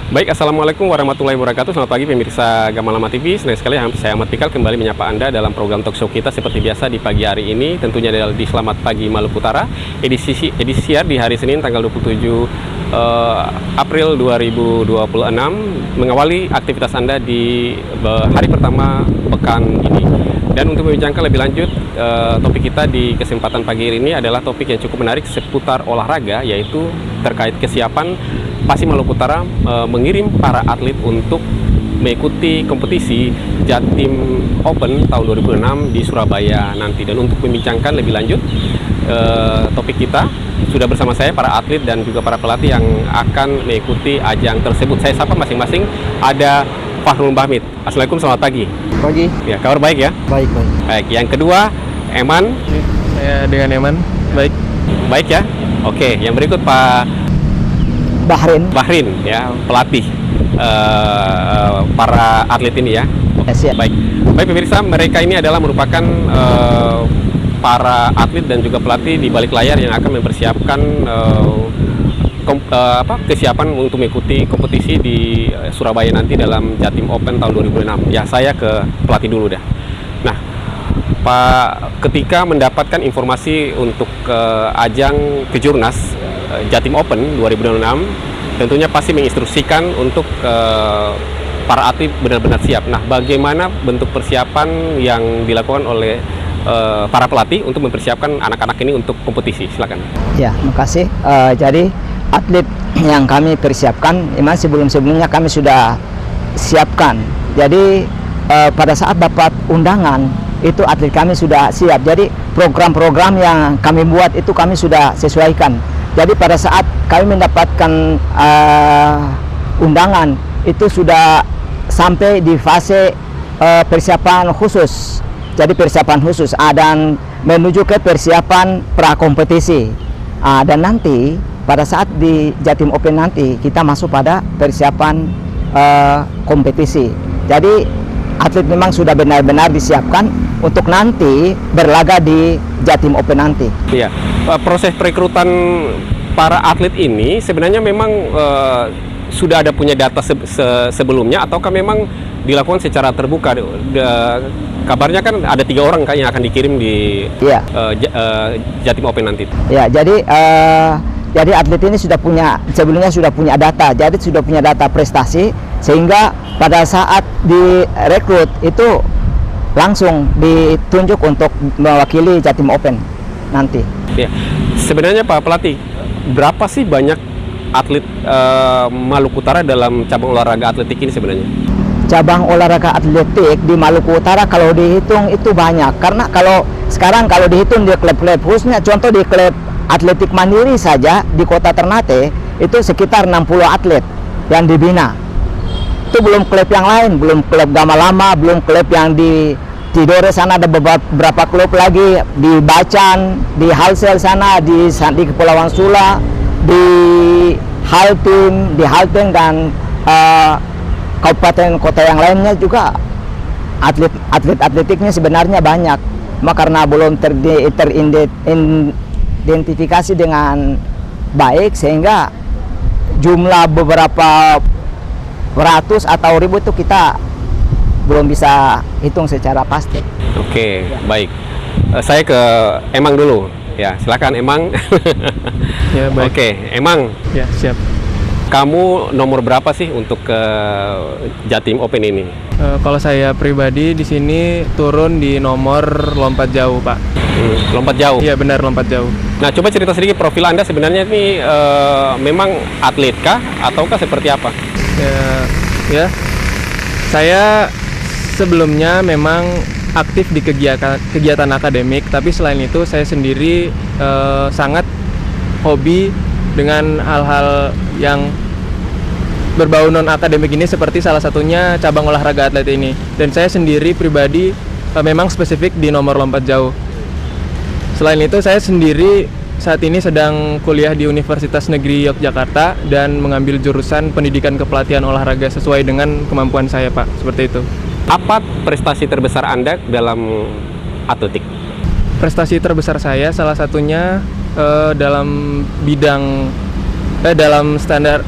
Baik, Assalamualaikum warahmatullahi wabarakatuh. Selamat pagi pemirsa Gamalama TV. Senang sekali saya Ahmad Pikal kembali menyapa Anda dalam program talkshow kita seperti biasa di pagi hari ini. Tentunya di Selamat Pagi Maluku Utara, edisi siar di hari Senin tanggal 27 April 2026, mengawali aktivitas Anda di hari pertama pekan ini. Dan untuk membincangkan lebih lanjut, topik kita di kesempatan pagi ini adalah topik yang cukup menarik seputar olahraga, yaitu terkait kesiapan Pasi Maluku Utara mengirim para atlet untuk mengikuti kompetisi Jatim Open tahun 2006 di Surabaya nanti. Dan untuk membincangkan lebih lanjut topik kita, sudah bersama saya para atlet dan juga para pelatih yang akan mengikuti ajang tersebut. Saya sapa masing-masing. Ada Fahrul Bahmid. Assalamualaikum, selamat pagi. Pagi. Ya, kabar baik ya? Baik. Baik. Yang kedua, Eman. Saya dengan Eman. Baik. Baik ya. Oke. Yang berikut Pak Bahrin ya, pelatih para atlet ini ya. Siap. Baik pemirsa, mereka ini adalah merupakan para atlet dan juga pelatih di balik layar yang akan mempersiapkan kesiapan untuk mengikuti kompetisi di Surabaya nanti dalam Jatim Open tahun 2006. Ya, saya ke pelatih dulu dah. Nah, Pak, ketika mendapatkan informasi untuk ajang kejurnas Jatim Open 2006, tentunya pasti menginstruksikan untuk para atlet benar-benar siap. Nah, bagaimana bentuk persiapan yang dilakukan oleh para pelatih untuk mempersiapkan anak-anak ini untuk kompetisi? Silakan. Ya, makasih. Jadi atlet yang kami persiapkan, memang sebelumnya kami sudah siapkan. Jadi pada saat dapat undangan itu atlet kami sudah siap. Jadi program-program yang kami buat itu kami sudah sesuaikan. Jadi pada saat kami mendapatkan undangan itu sudah sampai di fase persiapan khusus. Jadi persiapan khusus dan menuju ke persiapan prakompetisi. Dan nanti pada saat di Jatim Open nanti kita masuk pada persiapan kompetisi. Jadi atlet memang sudah benar-benar disiapkan untuk nanti berlaga di Jatim Open nanti. Iya, proses perekrutan para atlet ini sebenarnya memang sudah ada punya data sebelumnya, ataukah memang dilakukan secara terbuka? Kabarnya kan ada 3 orang kan yang akan dikirim di Jatim Open nanti. Ya, jadi atlet ini sebelumnya sudah punya data, jadi sudah punya data prestasi, sehingga pada saat direkrut itu langsung ditunjuk untuk mewakili Jatim Open nanti. Ya, sebenarnya Pak Pelatih, berapa sih banyak atlet Maluku Utara dalam cabang olahraga atletik ini sebenarnya? Cabang olahraga atletik di Maluku Utara kalau dihitung itu banyak, karena kalau sekarang kalau dihitung di klub-klub, khususnya contoh di klub atletik mandiri saja di kota Ternate itu sekitar 60 atlet yang dibina. Itu belum klub yang lain, belum klub Gamalama, belum klub yang di Tidore sana, ada beberapa klub lagi di Bacan, di Halsel sana, di Kepulauan Sula, di Haltim dan kabupaten kota yang lainnya juga atlet atletiknya sebenarnya banyak. Karena belum teridentifikasi dengan baik, sehingga jumlah beberapa ratus atau ribu itu kita belum bisa hitung secara pasti. Oke, baik. Saya ke Emang dulu. Ya, silakan Emang. Ya, baik. Oke, Emang. Ya, siap. Kamu nomor berapa sih untuk ke Jatim Open ini? Kalau saya pribadi di sini turun di nomor lompat jauh, Pak. Lompat jauh? Iya, benar, lompat jauh. Nah, coba cerita sedikit profil Anda sebenarnya ini memang atletkah ataukah seperti apa? Ya, saya sebelumnya memang aktif di kegiatan akademik, tapi selain itu saya sendiri sangat hobi dengan hal-hal yang berbau non-akademik ini, seperti salah satunya cabang olahraga atlet ini. Dan saya sendiri pribadi memang spesifik di nomor lompat jauh. Selain itu, saya sendiri saat ini sedang kuliah di Universitas Negeri Yogyakarta dan mengambil jurusan pendidikan kepelatihan olahraga sesuai dengan kemampuan saya, Pak. Seperti itu. Apa prestasi terbesar Anda dalam atletik? Prestasi terbesar saya salah satunya dalam bidang dalam standar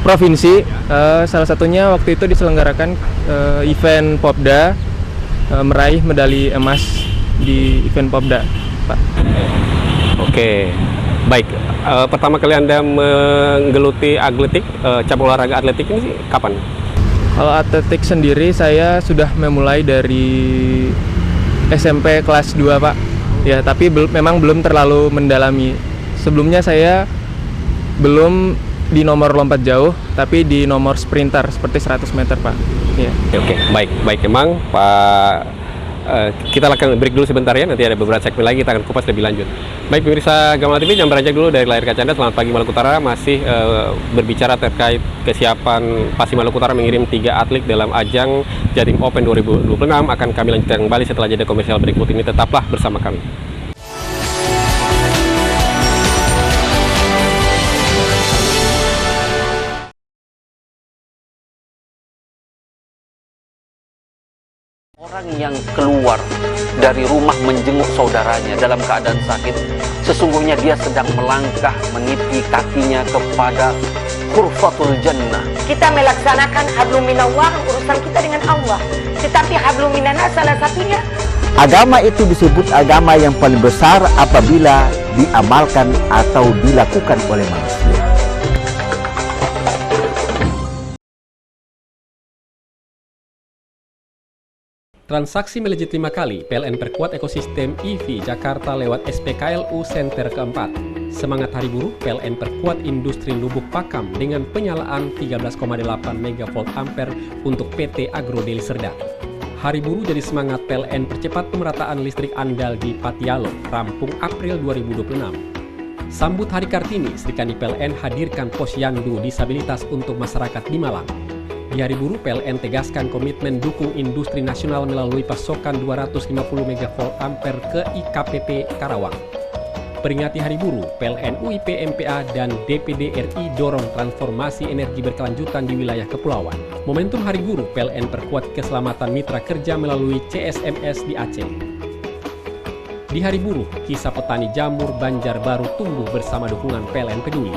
provinsi. Salah satunya waktu itu diselenggarakan event Popda, meraih medali emas di event Popda, Pak. Oke, baik. Pertama kali Anda menggeluti atletik, cabang olahraga atletik ini kapan? Kalau atletik sendiri saya sudah memulai dari SMP kelas 2, Pak. Ya, tapi memang belum terlalu mendalami. Sebelumnya saya belum di nomor lompat jauh, tapi di nomor sprinter seperti 100 meter, Pak. Ya. Oke, baik emang Pak. Kita akan break dulu sebentar ya, nanti ada beberapa segmen lagi kita akan kupas lebih lanjut. Baik pemirsa Gamal TV, jangan beranjak dulu dari layar kaca Anda. Selamat pagi Maluku Utara, masih berbicara terkait kesiapan Pasi Maluku Utara mengirim 3 atlet dalam ajang Jatim Open 2026. Akan kami lanjutkan kembali setelah jeda komersial berikut ini, tetaplah bersama kami. Orang yang keluar dari rumah menjenguk saudaranya dalam keadaan sakit, sesungguhnya dia sedang melangkah meniti kakinya kepada Khurfatul Jannah. Kita melaksanakan hablum minallah, urusan kita dengan Allah. Tetapi hablum minanas salah satunya. Agama itu disebut agama yang paling besar apabila diamalkan atau dilakukan oleh manusia. Transaksi melejit 5 kali, PLN perkuat ekosistem EV Jakarta lewat SPKLU Center keempat. Semangat Hari Buruh, PLN perkuat industri Lubuk Pakam dengan penyalaan 13,8 MV ampere untuk PT Agro Deli Serdang. Hari Buruh jadi semangat PLN percepat pemerataan listrik andal di Patialo, rampung April 2026. Sambut Hari Kartini, Sri Kandi PLN hadirkan posyandu disabilitas untuk masyarakat di Malang. Di Hari Buruh, PLN tegaskan komitmen dukung industri nasional melalui pasokan 250 MV ampere ke IKPP Karawang. Peringati Hari Buruh, PLN UIP MPA dan DPD RI dorong transformasi energi berkelanjutan di wilayah kepulauan. Momentum Hari Buruh, PLN perkuat keselamatan mitra kerja melalui CSMS di Aceh. Di Hari Buruh, kisah petani jamur Banjarbaru tumbuh bersama dukungan PLN Peduli.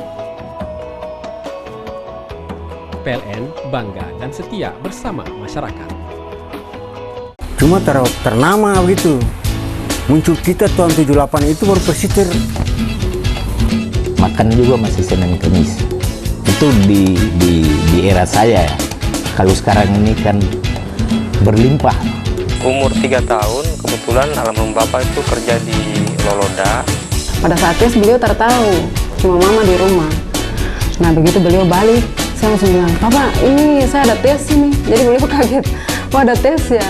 PLN bangga dan setia bersama masyarakat. Cuma ternama begitu. Muncul kita tahun 78 itu baru persiter. Makan juga masih Senin Kamis. Itu di era saya ya. Kalau sekarang ini kan berlimpah. Umur 3 tahun, kebetulan almarhum bapak itu kerja di Loloda. Pada saat tes beliau tertahu, cuma mama di rumah. Nah begitu beliau balik, saya langsung bilang, Papa ini saya ada tes ini. Jadi beliau kaget, wah ada tes ya.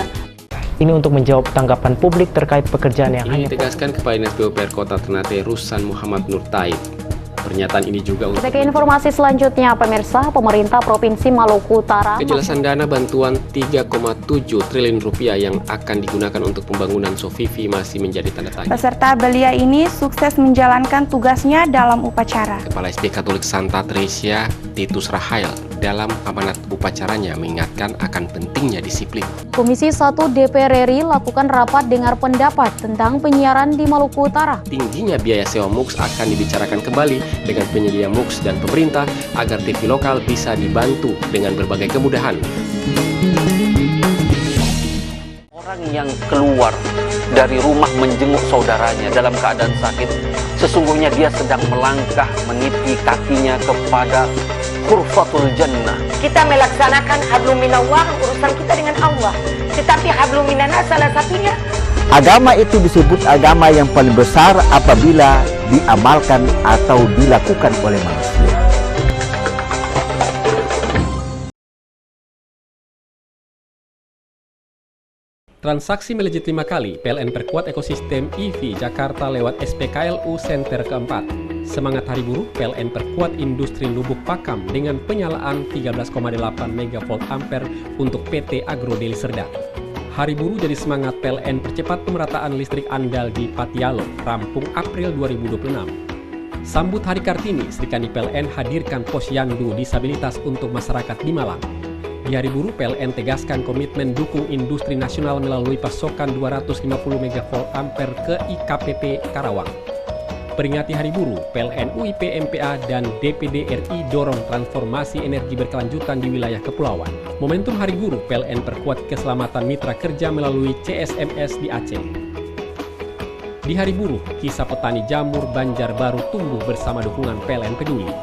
Ini untuk menjawab tanggapan publik terkait pekerjaan yang hanya ditegaskan Kepala Dinas PUPR Kota Ternate Rusan Muhammad Nur Taib. Pernyataan ini juga untuk ke informasi selanjutnya, pemirsa, pemerintah Provinsi Maluku Utara kejelasan dana bantuan 3,7 triliun rupiah yang akan digunakan untuk pembangunan Sofifi masih menjadi tanda tanya. Peserta belia ini sukses menjalankan tugasnya dalam upacara. Kepala SD Katolik Santa Tresia Titus Rahael dalam amanat upacaranya mengingatkan akan pentingnya disiplin. Komisi 1 DPR RI lakukan rapat dengar pendapat tentang penyiaran di Maluku Utara. Tingginya biaya sewa MUX akan dibicarakan kembali dengan penyedia MUX dan pemerintah agar TV lokal bisa dibantu dengan berbagai kemudahan. Orang yang keluar dari rumah menjenguk saudaranya dalam keadaan sakit, sesungguhnya dia sedang melangkah meniti kakinya kepada Khurfatul Jannah. Kita melaksanakan hablum minallah, urusan kita dengan Allah. Tetapi hablum minanas salah satunya. Agama itu disebut agama yang paling besar apabila diamalkan atau dilakukan oleh manusia. Transaksi melejit 5 kali, PLN perkuat ekosistem EV Jakarta lewat SPKLU Center keempat. Semangat Hari Buruh, PLN perkuat industri Lubuk Pakam dengan penyalaan 13,8 MV ampere untuk PT Agro Deli Serdang. Hari Buruh jadi semangat PLN percepat pemerataan listrik andal di Patialo, rampung April 2026. Sambut Hari Kartini, Sri Kandi PLN hadirkan posyandu disabilitas untuk masyarakat di Malang. Di Hari Buruh, PLN tegaskan komitmen dukung industri nasional melalui pasokan 250 MV ampere ke IKPP Karawang. Peringati Hari Buruh, PLN UIP MPA dan DPD RI dorong transformasi energi berkelanjutan di wilayah kepulauan. Momentum Hari Buruh, PLN perkuat keselamatan mitra kerja melalui CSMS di Aceh. Di Hari Buruh, kisah petani jamur Banjarbaru tumbuh bersama dukungan PLN Peduli.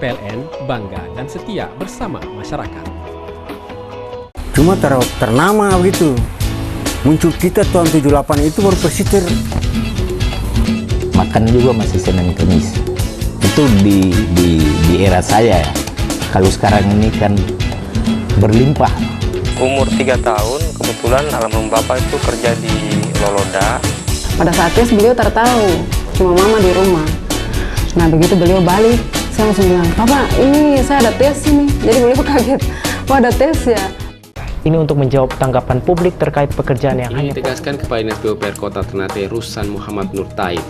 PLN bangga dan setia bersama masyarakat. Cuma ternama begitu. Muncul kita tahun 78 itu baru persiter. Makan juga masih Senin Kamis. Itu di era saya ya. Kalau sekarang ini kan berlimpah. Umur 3 tahun, kebetulan almarhum bapak itu kerja di Loloda. Pada saat tes beliau tertahu, cuma mama di rumah. Nah begitu beliau balik, saya langsung bilang, "Papa, ini saya ada tes ini." Jadi beliau kaget, "Wah, ada tes ya?" Ini untuk menjawab tanggapan publik terkait pekerjaan yang hanya ditegaskan Kepala Dinas PUPR Kota Ternate Rusan Muhammad Nur Taib.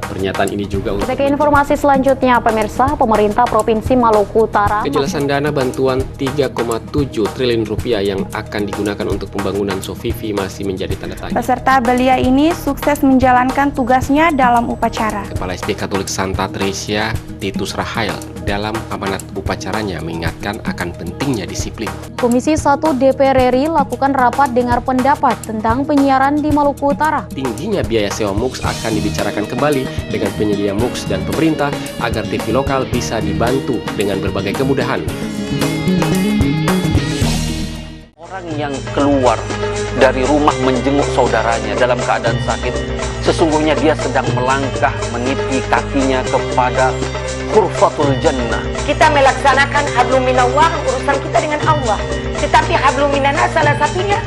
Pernyataan ini juga untuk Ke informasi selanjutnya, pemirsa, pemerintah Provinsi Maluku Utara kejelasan dana bantuan 3,7 triliun rupiah yang akan digunakan untuk pembangunan Sofifi masih menjadi tanda tanya. Peserta belia ini sukses menjalankan tugasnya dalam upacara. Kepala SD Katolik Santa Teresia Titus Rahael dalam amanat upacaranya mengingatkan akan pentingnya disiplin. Komisi 1 DPR RI lakukan rapat dengar pendapat tentang penyiaran di Maluku Utara. Tingginya biaya sewa MUX akan dibicarakan kembali dengan penyedia MUX dan pemerintah agar TV lokal bisa dibantu dengan berbagai kemudahan. Orang yang keluar dari rumah menjenguk saudaranya dalam keadaan sakit, sesungguhnya dia sedang melangkah meniti kakinya kepada Khurfatul Jannah. Kita melaksanakan hablum minallah, urusan kita dengan Allah. Tetapi hablum minanas salah satunya.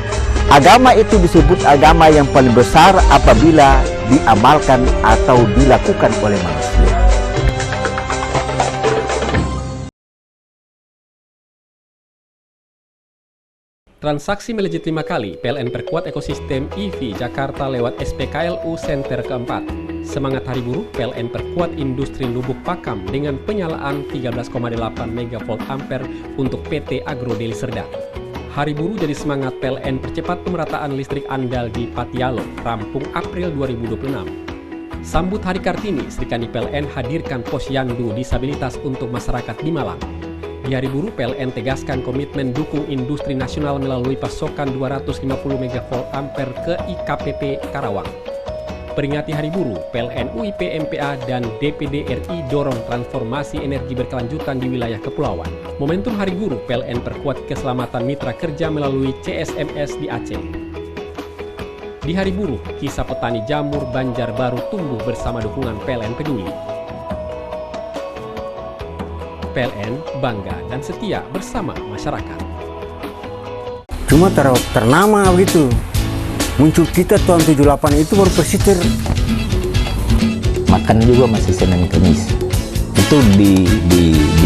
Agama itu disebut agama yang paling besar apabila diamalkan atau dilakukan oleh manusia. Transaksi melejit 5 kali, PLN perkuat ekosistem EV Jakarta lewat SPKLU Center keempat. Semangat Hari Buruh, PLN perkuat industri Lubuk Pakam dengan penyalaan 13,8 MV ampere untuk PT Agro Deli Serdang. Hari Buruh jadi semangat PLN percepat pemerataan listrik andal di Patialo, rampung April 2026. Sambut Hari Kartini, Sri Kandi PLN hadirkan posyandu disabilitas untuk masyarakat di Malang. Di Hari Buruh, PLN tegaskan komitmen dukung industri nasional melalui pasokan 250 MV ampere ke IKPP Karawang. Peringati Hari Buruh, PLN UIP MPA dan DPD RI dorong transformasi energi berkelanjutan di wilayah kepulauan. Momentum Hari Buruh, PLN perkuat keselamatan mitra kerja melalui CSMS di Aceh. Di Hari Buruh, kisah petani jamur Banjarbaru tumbuh bersama dukungan PLN Peduli. PLN bangga dan setia bersama masyarakat. Cuma ternama begitu. Muncul kita tahun 78 itu baru persiter. Makan juga masih Senin Kamis. Itu di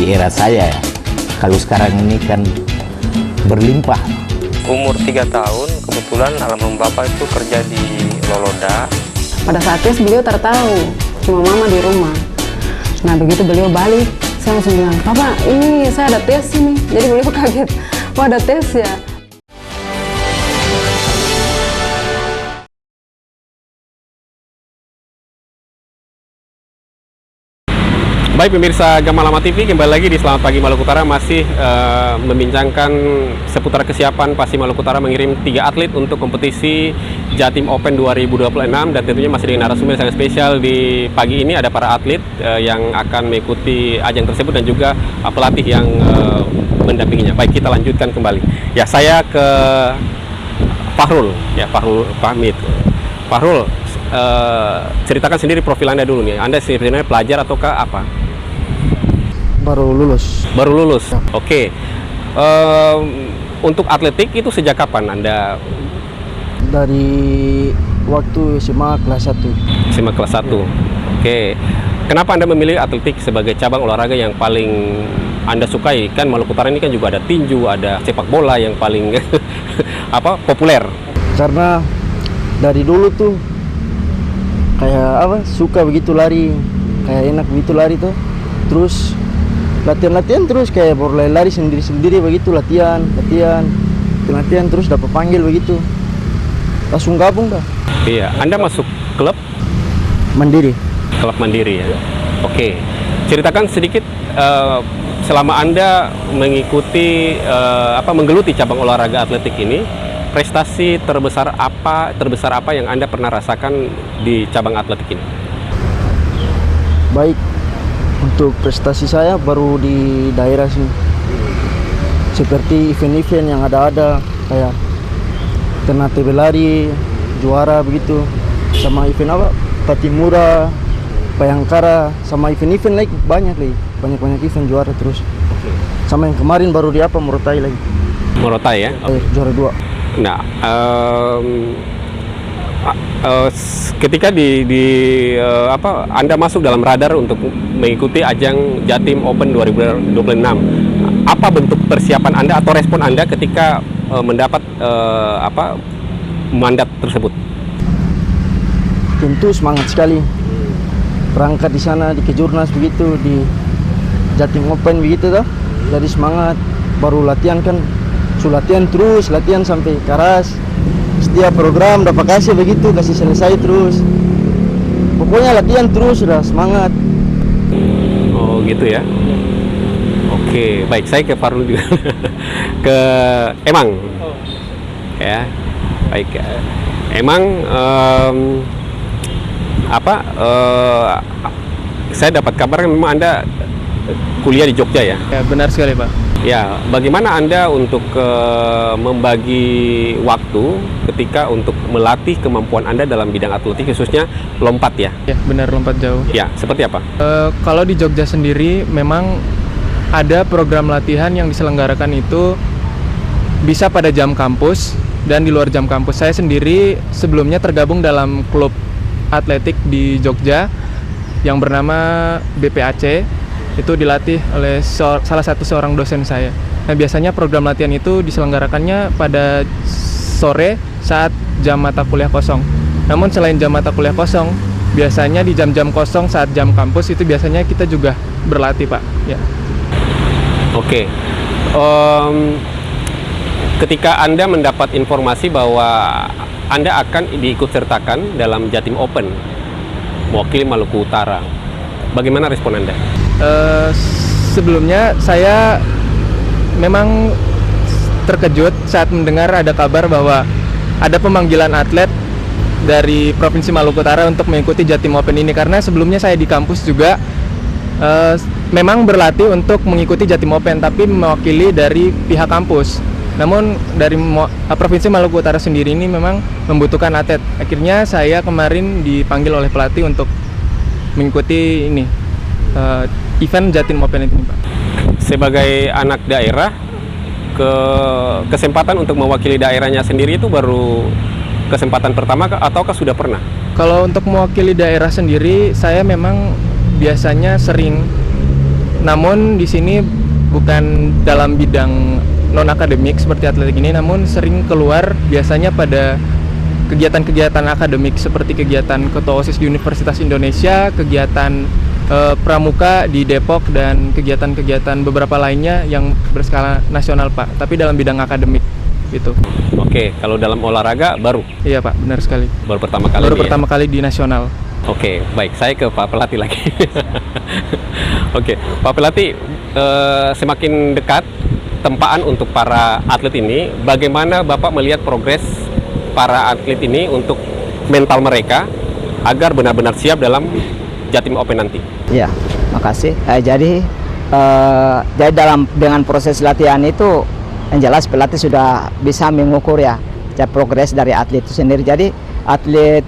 era saya ya. Kalau sekarang ini kan berlimpah. Umur 3 tahun, kebetulan almarhum bapak itu kerja di Loloda. Pada saat tes beliau tertahu, cuma mama di rumah. Nah begitu beliau balik, saya langsung bilang, "Papa, ini saya ada tes ini." Jadi beliau kaget, "Wah, ada tes ya?" Baik pemirsa Gamalama TV, kembali lagi di Selamat Pagi Maluku Utara masih membincangkan seputar kesiapan Pasi Maluku Utara mengirim 3 atlet untuk kompetisi Jatim Open 2026 dan tentunya masih dengan narasumber sangat spesial di pagi ini ada para atlet yang akan mengikuti ajang tersebut dan juga pelatih yang mendampinginya. Baik, kita lanjutkan kembali. Ya, saya ke Fahrul, ya Fahrul pamit. Fahrul, ceritakan sendiri profil Anda dulu nih. Anda sebenarnya pelajar ataukah apa? Baru lulus. Baru lulus. Ya. Oke. Untuk atletik itu sejak kapan Anda? Dari waktu SMA kelas 1. SMA kelas 1. Ya. Oke. Kenapa Anda memilih atletik sebagai cabang olahraga yang paling Anda sukai? Kan Maluku Utara ini kan juga ada tinju, ada sepak bola yang paling populer. Karena dari dulu tuh kayak suka begitu lari, kayak enak begitu lari tuh. Terus latihan terus kayak mulai lari sendiri begitu, latihan terus dapat panggil begitu, langsung gabung dah. Iya, Anda masuk klub Mandiri. Klub Mandiri ya. Oke, ceritakan sedikit selama Anda mengikuti menggeluti cabang olahraga atletik ini, prestasi terbesar apa yang Anda pernah rasakan di cabang atletik ini? Baik, untuk prestasi saya baru di daerah sini. Seperti event-event yang ada kayak Ternate Belari, juara begitu. Sama event apa? Patimura, Bayangkara, sama event-event lagi banyak banyak event juara terus. Sama yang kemarin baru di Morotai lagi. Morotai ya? Juara 2. Nah, ketika Anda masuk dalam radar untuk mengikuti ajang Jatim Open 2026, apa bentuk persiapan Anda atau respon Anda ketika mendapat mandat tersebut? Tentu semangat sekali. Berangkat di sana di Kejurnas begitu, di Jatim Open begitu toh. Jadi semangat. Baru latihan kan, latihan sampai keras. Setiap program dapat kasih begitu, kasih selesai terus. Pokoknya latihan terus, sudah semangat. Oh gitu ya. Oke, baik, saya ke Farul juga. Ke Emang. Ya. Baik. Emang saya dapat kabar memang Anda kuliah di Jogja ya? Ya, benar sekali, Pak. Ya, bagaimana Anda untuk membagi waktu ketika untuk melatih kemampuan Anda dalam bidang atletik, khususnya lompat ya? Ya, benar, lompat jauh. Ya, seperti apa? Kalau di Jogja sendiri memang ada program latihan yang diselenggarakan itu bisa pada jam kampus dan di luar jam kampus. Saya sendiri sebelumnya tergabung dalam klub atletik di Jogja yang bernama BPAC. Itu dilatih oleh salah satu seorang dosen saya. Nah, biasanya program latihan itu diselenggarakannya pada sore saat jam mata kuliah kosong. Namun selain jam mata kuliah kosong, biasanya di jam-jam kosong saat jam kampus itu biasanya kita juga berlatih, Pak. Ya. Oke. Ketika Anda mendapat informasi bahwa Anda akan diikutsertakan dalam Jatim Open mewakili Maluku Utara, bagaimana respon Anda? Sebelumnya saya memang terkejut saat mendengar ada kabar bahwa ada pemanggilan atlet dari Provinsi Maluku Utara untuk mengikuti Jatim Open ini, karena sebelumnya saya di kampus juga memang berlatih untuk mengikuti Jatim Open tapi mewakili dari pihak kampus. Namun dari Provinsi Maluku Utara sendiri ini memang membutuhkan atlet. Akhirnya saya kemarin dipanggil oleh pelatih untuk mengikuti ini event Jatim Open ini, Pak. Sebagai anak daerah, kesempatan untuk mewakili daerahnya sendiri itu baru kesempatan pertama ataukah sudah pernah? Kalau untuk mewakili daerah sendiri, saya memang biasanya sering. Namun di sini bukan dalam bidang non-akademik seperti atletik ini, namun sering keluar biasanya pada kegiatan-kegiatan akademik seperti kegiatan Ketua OSIS di Universitas Indonesia, kegiatan pramuka di Depok, dan kegiatan-kegiatan beberapa lainnya yang berskala nasional, Pak. Tapi dalam bidang akademik gitu. Oke, kalau dalam olahraga baru? Iya, Pak, benar sekali. Baru pertama kali? Baru pertama kali di nasional. Oke, baik. Saya ke Pak Pelatih lagi. Oke, Pak Pelatih, semakin dekat tempaan untuk para atlet ini, bagaimana Bapak melihat progres para atlet ini untuk mental mereka agar benar-benar siap dalam Jatim Open nanti? Ya, makasih. Jadi dengan proses latihan itu yang jelas pelatih sudah bisa mengukur ya progres dari atlet itu sendiri. Jadi atlet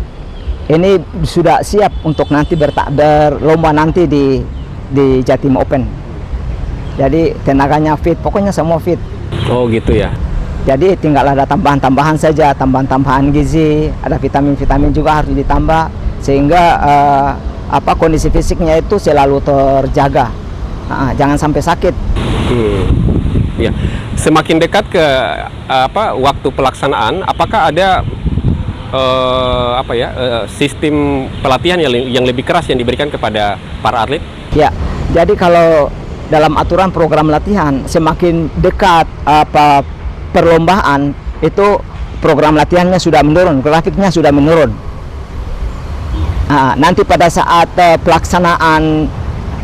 ini sudah siap untuk nanti berlomba nanti di Jatim Open. Jadi tenaganya fit, pokoknya semua fit. Oh gitu ya. Jadi tinggal ada tambahan-tambahan saja, tambahan-tambahan gizi, ada vitamin-vitamin juga harus ditambah sehingga kondisi fisiknya itu selalu terjaga, jangan sampai sakit. Ya, semakin dekat ke waktu pelaksanaan, apakah ada sistem pelatihan yang lebih keras yang diberikan kepada para atlet? Ya, jadi kalau dalam aturan program latihan semakin dekat perlombaan itu program latihannya sudah menurun, grafiknya sudah menurun. Nanti pada saat pelaksanaan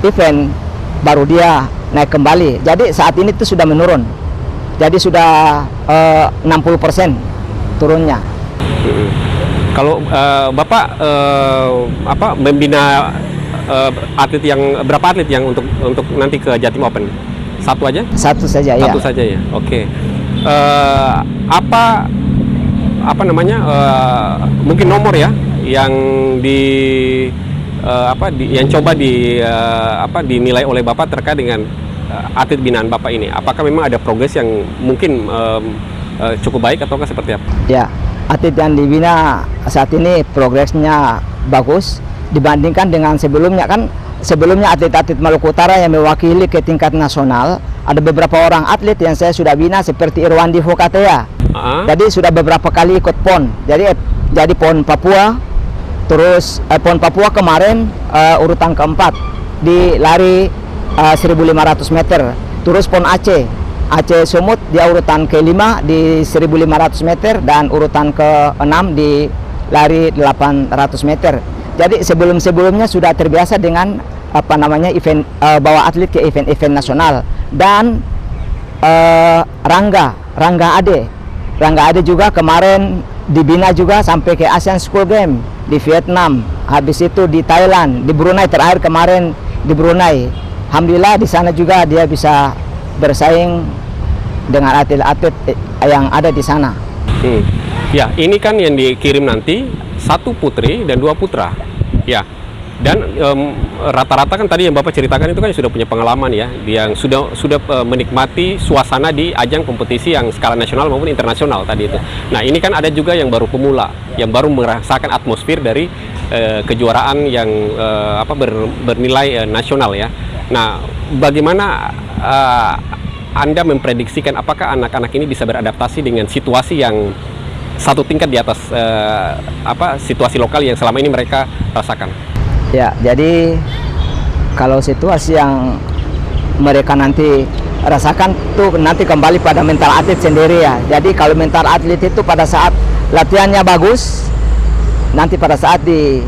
event baru dia naik kembali. Jadi saat ini tuh sudah menurun. Jadi sudah 60% turunnya. Kalau Bapak membina atlet yang berapa atlet yang untuk nanti ke Jatim Open? Satu aja? Satu saja ya. Satu saja ya. Oke. Apa namanya? Mungkin nomor ya yang yang coba dinilai oleh Bapak terkait dengan atlet binaan Bapak ini. Apakah memang ada progres yang mungkin cukup baik ataukah seperti apa? Ya, atlet yang dibina saat ini progresnya bagus dibandingkan dengan sebelumnya. Kan sebelumnya atlet-atlet Maluku Utara yang mewakili ke tingkat nasional, ada beberapa orang atlet yang saya sudah bina seperti Irwandi Fokatea. Jadi sudah beberapa kali ikut PON. Jadi PON Papua, terus PON Papua kemarin urutan keempat di lari 1.500 meter. Terus PON Aceh Sumut dia urutan ke-5 di 1.500 meter dan urutan ke-6 di lari 800 meter. Jadi sebelum-sebelumnya sudah terbiasa dengan event bawa atlet ke event-event nasional. Dan Rangga Ade juga kemarin dibina juga sampai ke Asian School Game di Vietnam, habis itu di Thailand, di Brunei terakhir kemarin di Brunei. Alhamdulillah di sana juga dia bisa bersaing dengan atlet-atlet yang ada di sana. Ya, ini kan yang dikirim nanti 1 putri dan 2 putra. Ya. Dan rata-rata kan tadi yang Bapak ceritakan itu kan sudah punya pengalaman ya, yang sudah menikmati suasana di ajang kompetisi yang skala nasional maupun internasional tadi itu. Nah, ini kan ada juga yang baru pemula, yang baru merasakan atmosfer dari kejuaraan yang bernilai nasional ya. Nah, bagaimana Anda memprediksikan apakah anak-anak ini bisa beradaptasi dengan situasi yang satu tingkat di atas situasi lokal yang selama ini mereka rasakan? Ya, jadi kalau situasi yang mereka nanti rasakan tuh nanti kembali pada mental atlet sendiri ya. Jadi kalau mental atlet itu pada saat latihannya bagus, nanti pada saat di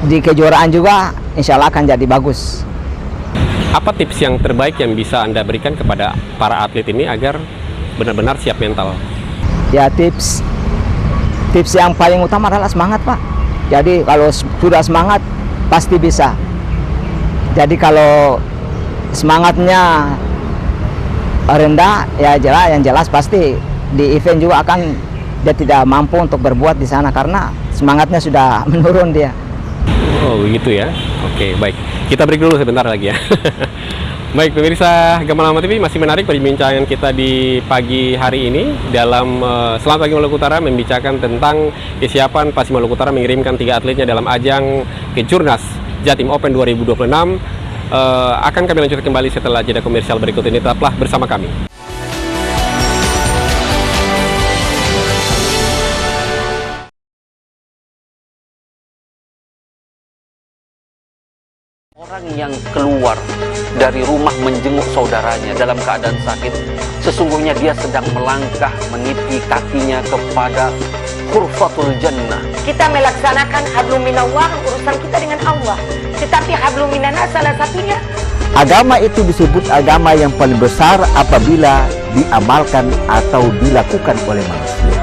kejuaraan juga insya Allah akan jadi bagus. Apa tips yang terbaik yang bisa Anda berikan kepada para atlet ini agar benar-benar siap mental? Ya, tips yang paling utama adalah semangat, Pak. Jadi kalau sudah semangat pasti bisa. Jadi kalau semangatnya rendah ya yang jelas pasti di event juga akan dia tidak mampu untuk berbuat di sana karena semangatnya sudah menurun dia. Oh begitu ya. Oke, baik. Kita break dulu sebentar lagi ya. Baik, pemirsa Gamalama TV, masih menarik perbincangan kita di pagi hari ini dalam Selamat Pagi Maluku Utara membicarakan tentang kesiapan PASI Maluku Utara mengirimkan 3 atletnya dalam ajang Kejurnas Jatim Open 2026. Akan kami lanjutkan kembali setelah jeda komersial berikut ini. Tetaplah bersama kami. Orang yang keluar dari rumah menjenguk saudaranya dalam keadaan sakit, sesungguhnya dia sedang melangkah meniti kakinya kepada Hurfatul Jannah. Kita melaksanakan hablum minallah, urusan kita dengan Allah. Tetapi hablum minanas salah satunya. Agama itu disebut agama yang paling besar apabila diamalkan atau dilakukan oleh manusia.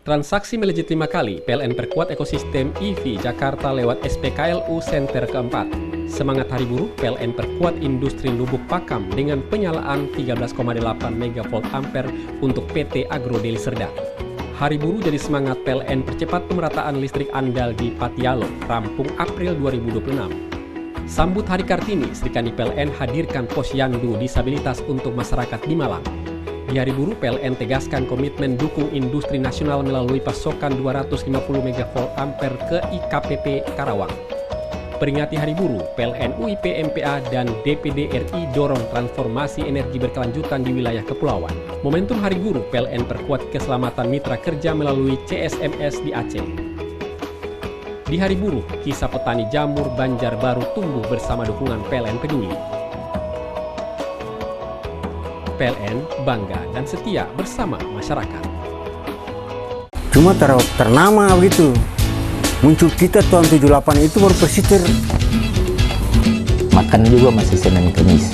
Transaksi melejit 5 kali, PLN perkuat ekosistem EV Jakarta lewat SPKLU Center keempat. Semangat Hari Buruh, PLN perkuat industri lubuk pakam dengan penyalaan 13,8 MV ampere untuk PT Agro Deli Serda. Hari Buruh jadi semangat PLN percepat pemerataan listrik andal di Patialo, rampung April 2026. Sambut Hari Kartini, Serikandi PLN hadirkan posyandu disabilitas untuk masyarakat di Malang. Di Hari Buruh, PLN tegaskan komitmen dukung industri nasional melalui pasokan 250 MV ampere ke IKPP Karawang. Peringati Hari Buruh, PLN UIP MPA dan DPD RI dorong transformasi energi berkelanjutan di wilayah kepulauan. Momentum Hari Buruh, PLN perkuat keselamatan mitra kerja melalui CSMS di Aceh. Di Hari Buruh, kisah petani jamur Banjarbaru tumbuh bersama dukungan PLN Peduli. PLN bangga dan setia bersama masyarakat. Cuma ternama begitu. Muncul kita tahun 78 itu baru pesisir. Makan juga masih Senin Kamis.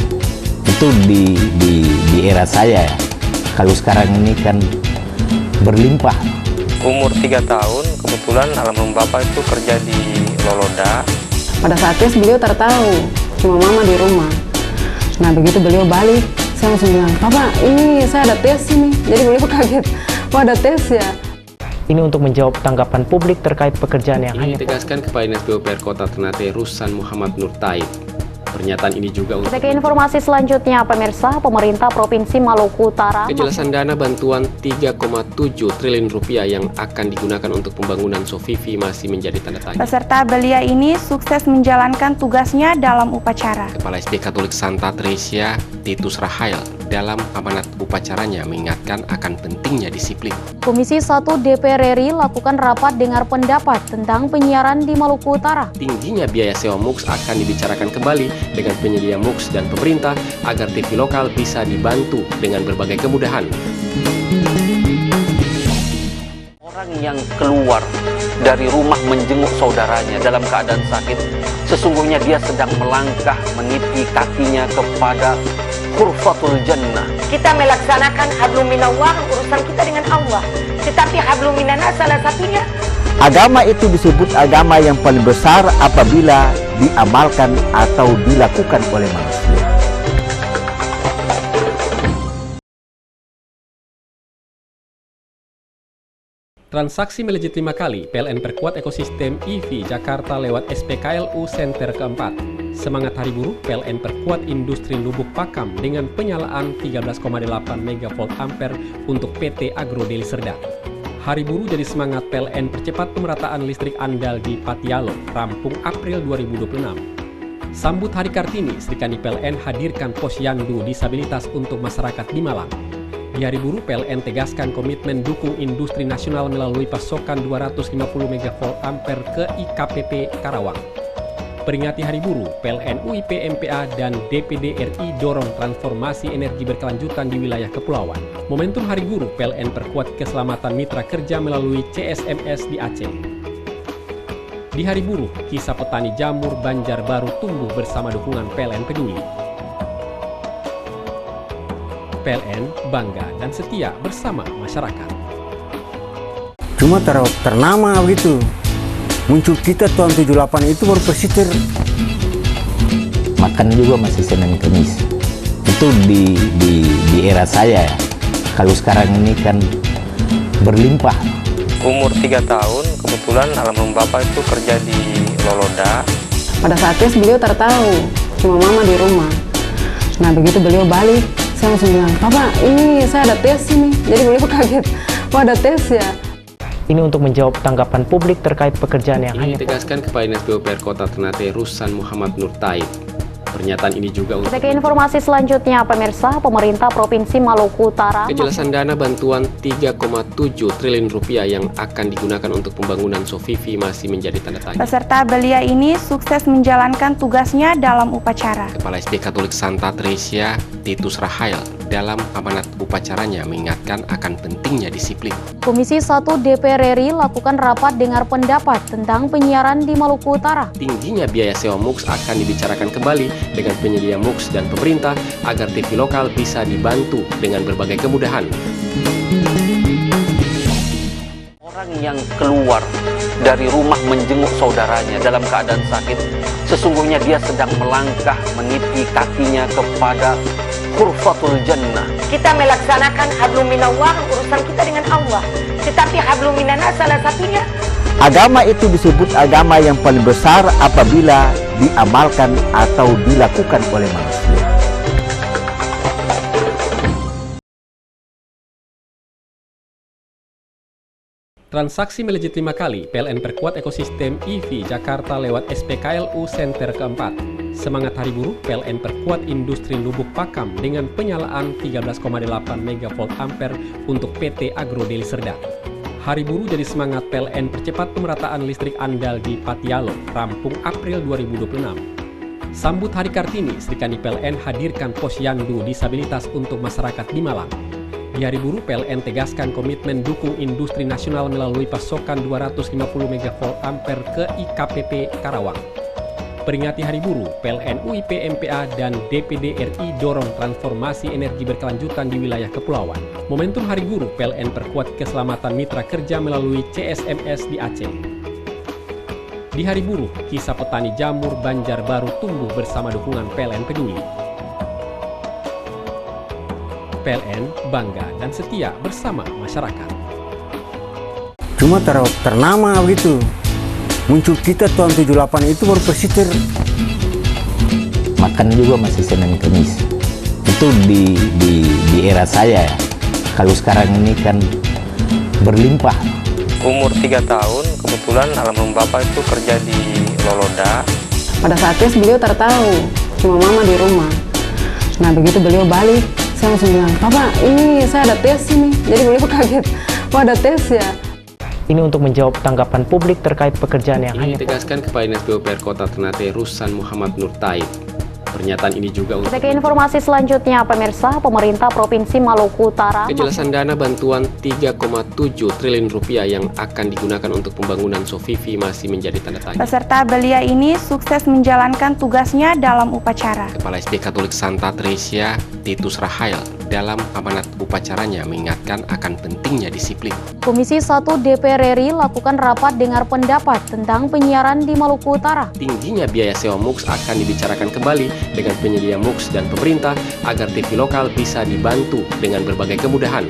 Itu di era saya ya. Kalau sekarang ini kan berlimpah. Umur 3 tahun, kebetulan almarhum bapak itu kerja di Loloda. Pada saat tes beliau tertahu, cuma mama di rumah. Nah begitu beliau balik, saya langsung bilang, "Papa, ini saya ada tes ini." Jadi beliau kaget, "Wah, ada tes ya?" Ini untuk menjawab tanggapan publik terkait pekerjaan yang Ini hanya ditegaskan Kepala Dinas PUPR Kota Ternate Ruslan Muhammad Nur Taib. Pernyataan ini juga untuk Kita ke informasi selanjutnya, pemirsa. Pemerintah Provinsi Maluku Utara kejelasan dana bantuan 3,7 triliun rupiah yang akan digunakan untuk pembangunan Sofifi masih menjadi tanda tanya. Peserta belia ini sukses menjalankan tugasnya dalam upacara. Kepala SD Katolik Santa Tresia Titus Rahael dalam amanat upacaranya mengingatkan akan pentingnya disiplin. Komisi 1 DPR RI lakukan rapat dengar pendapat tentang penyiaran di Maluku Utara. Tingginya biaya sewa MUX akan dibicarakan kembali dengan penyedia MUX dan pemerintah agar TV lokal bisa dibantu dengan berbagai kemudahan. Orang yang keluar dari rumah menjenguk saudaranya dalam keadaan sakit, sesungguhnya dia sedang melangkah meniti kakinya kepada Hurfatul Jannah. Kita melaksanakan hablum minallah, urusan kita dengan Allah. Tetapi hablum minanas salah satunya. Agama itu disebut agama yang paling besar apabila diamalkan atau dilakukan oleh manusia. Transaksi melejit 5 kali, PLN perkuat ekosistem EV Jakarta lewat SPKLU Center keempat. Semangat Hari Buruh, PLN perkuat industri lubuk pakam dengan penyalaan 13,8 MV ampere untuk PT Agro Deli Serda. Hari Buruh jadi semangat PLN percepat pemerataan listrik andal di Patialo, rampung April 2026. Sambut Hari Kartini, Serikandi PLN hadirkan posyandu disabilitas untuk masyarakat di Malang. Di Hari Buruh, PLN tegaskan komitmen dukung industri nasional melalui pasokan 250 MV ampere ke IKPP Karawang. Peringati Hari Buruh, PLN UIP MPA dan DPD RI dorong transformasi energi berkelanjutan di wilayah kepulauan. Momentum Hari Buruh, PLN perkuat keselamatan mitra kerja melalui CSMS di Aceh. Di Hari Buruh, kisah petani jamur Banjarbaru tumbuh bersama dukungan PLN Peduli. PLN bangga dan setia bersama masyarakat. Cuma ternama begitu. Muncul kita tahun 78 itu baru pesisir. Makan juga masih Senin Kamis. Itu di era saya ya. Kalau sekarang ini kan berlimpah. Umur 3 tahun, kebetulan almarhum bapak itu kerja di Loloda. Pada saat tes beliau tertahu, cuma mama di rumah. Nah begitu beliau balik, saya langsung bilang, "Papa, ini saya ada tes ini." Jadi beliau kaget, "Wah, ada tes ya?" ini untuk menjawab tanggapan publik terkait pekerjaan yang Ini hanya ditegaskan Kepala Dinas PUPR Kota Ternate Ruslan Muhammad Nur Taib. Pernyataan ini juga untuk Kita ke informasi selanjutnya, pemirsa. Pemerintah Provinsi Maluku Utara kejelasan dana bantuan 3,7 triliun rupiah yang akan digunakan untuk pembangunan Sofifi masih menjadi tanda tanya. Peserta belia ini sukses menjalankan tugasnya dalam upacara. Kepala SD Katolik Santa Tresia Titus Rahael dalam amanat upacaranya mengingatkan akan pentingnya disiplin. Komisi 1 DPR RI lakukan rapat dengar pendapat tentang penyiaran di Maluku Utara. Tingginya biaya sewa MUX akan dibicarakan kembali dengan penyedia MUX dan pemerintah agar TV lokal bisa dibantu dengan berbagai kemudahan. Orang yang keluar dari rumah menjenguk saudaranya dalam keadaan sakit, sesungguhnya dia sedang melangkah meniti kakinya kepada Hurfatul Jannah. Kita melaksanakan hablum minallah, urusan kita dengan Allah. Tetapi hablum minanas salah satunya. Agama itu disebut agama yang paling besar apabila diamalkan atau dilakukan oleh manusia. Transaksi melejit 5 kali, PLN perkuat ekosistem EV Jakarta lewat SPKLU Center keempat. Semangat Hari Buruh, PLN perkuat industri lubuk pakam dengan penyalaan 13,8 MV ampere untuk PT Agro Deli Serda. Hari Buruh jadi semangat PLN percepat pemerataan listrik andal di Patialo, rampung April 2026. Sambut Hari Kartini, Sri Kandi PLN hadirkan posyandu disabilitas untuk masyarakat di Malang. Di Hari Buruh, PLN tegaskan komitmen dukung industri nasional melalui pasokan 250 MVA ke IKPP Karawang. Peringati Hari Buruh, PLN UIP MPA dan DPD RI dorong transformasi energi berkelanjutan di wilayah kepulauan. Momentum Hari Buruh, PLN perkuat keselamatan mitra kerja melalui CSMS di Aceh. Di Hari Buruh, kisah petani jamur Banjarbaru tumbuh bersama dukungan PLN Peduli. PLN bangga dan setia bersama masyarakat. Cuma ternama begitu. Muncul kita tahun 78 itu baru pesisir. Makan juga masih Senin Kamis. Itu di era saya ya. Kalau sekarang ini kan berlimpah. Umur 3 tahun, kebetulan almarhum bapak itu kerja di Loloda. Pada saat tes beliau tertahu, cuma mama di rumah. Nah begitu beliau balik, saya langsung bilang, "Papa, ini saya ada tes ini." Jadi beliau kaget, "Wah, ada tes ya?" Ini untuk menjawab tanggapan publik terkait pekerjaan yang hanya ditegaskan Kepala Dinas PUPR Kota Ternate Rusan Muhammad Nur Taib. Pernyataan ini juga untuk Kita ke informasi selanjutnya, pemirsa. Pemerintah Provinsi Maluku Utara kejelasan dana bantuan 3,7 triliun rupiah yang akan digunakan untuk pembangunan Sofifi masih menjadi tanda tanya. Peserta belia ini sukses menjalankan tugasnya dalam upacara. Kepala SD Katolik Santa Tresia Titus Rahael dalam amanat upacaranya mengingatkan akan pentingnya disiplin. Komisi 1 DPR RI lakukan rapat dengar pendapat tentang penyiaran di Maluku Utara. Tingginya biaya sewa MUX akan dibicarakan kembali dengan penyedia MUX dan pemerintah agar TV lokal bisa dibantu dengan berbagai kemudahan.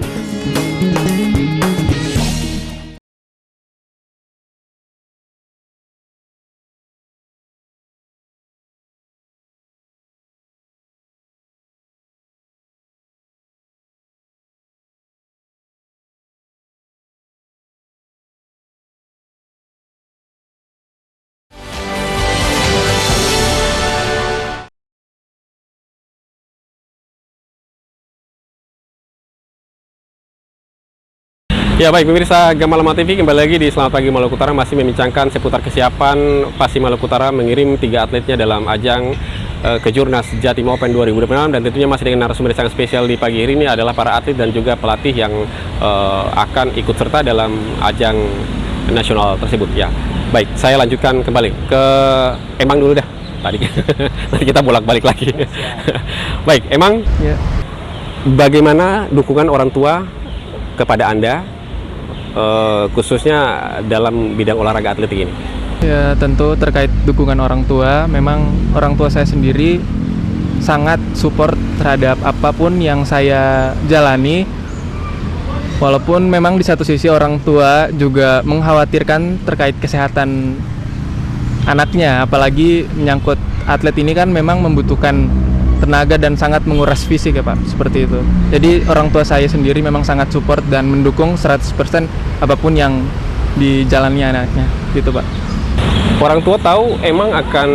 Ya baik pemirsa Gamalama TV, kembali lagi di Selamat Pagi Maluku Utara, masih membincangkan seputar kesiapan Pasi Maluku Utara mengirim 3 atletnya dalam ajang Kejurnas Jatim Open 2026, dan tentunya masih dengan narasumber sangat spesial di pagi hari ini adalah para atlet dan juga pelatih yang akan ikut serta dalam ajang nasional tersebut ya. Baik, saya lanjutkan kembali ke Emang dulu dah tadi. Nanti kita bolak-balik lagi. Baik, Emang, ya. Bagaimana dukungan orang tua kepada Anda khususnya dalam bidang olahraga atletik ini? Ya tentu terkait dukungan orang tua, memang orang tua saya sendiri sangat support terhadap apapun yang saya jalani. Walaupun memang di satu sisi orang tua juga mengkhawatirkan terkait kesehatan anaknya, apalagi menyangkut atlet ini kan memang membutuhkan tenaga dan sangat menguras fisik ya Pak, seperti itu. Jadi orang tua saya sendiri memang sangat support dan mendukung 100% apapun yang dijalani anaknya, gitu Pak. Orang tua tahu emang akan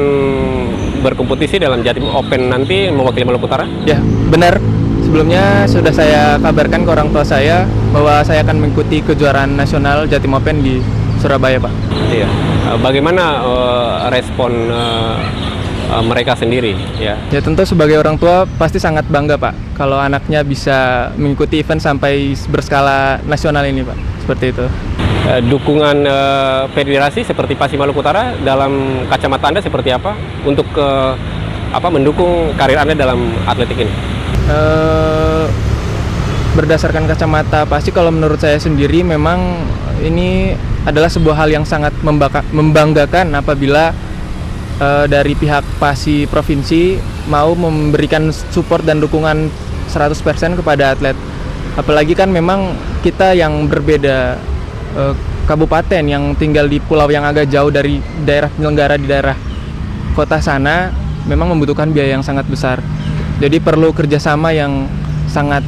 berkompetisi dalam Jatim Open nanti mewakili Maluku Utara? Ya, benar. Sebelumnya sudah saya kabarkan ke orang tua saya bahwa saya akan mengikuti kejuaraan nasional Jatim Open di Surabaya Pak. Iya. Bagaimana respon mereka sendiri ya? Ya tentu sebagai orang tua pasti sangat bangga Pak kalau anaknya bisa mengikuti event sampai berskala nasional ini Pak, seperti itu. Dukungan federasi seperti Pasi Maluku Utara dalam kacamata Anda seperti apa untuk mendukung karir Anda dalam atletik ini? Berdasarkan kacamata Pasi, kalau menurut saya sendiri memang ini adalah sebuah hal yang sangat membanggakan apabila dari pihak Pasi Provinsi mau memberikan support dan dukungan 100% kepada atlet. Apalagi kan memang kita yang berbeda kabupaten yang tinggal di pulau yang agak jauh dari daerah penyelenggara di daerah kota sana memang membutuhkan biaya yang sangat besar. Jadi perlu kerjasama yang sangat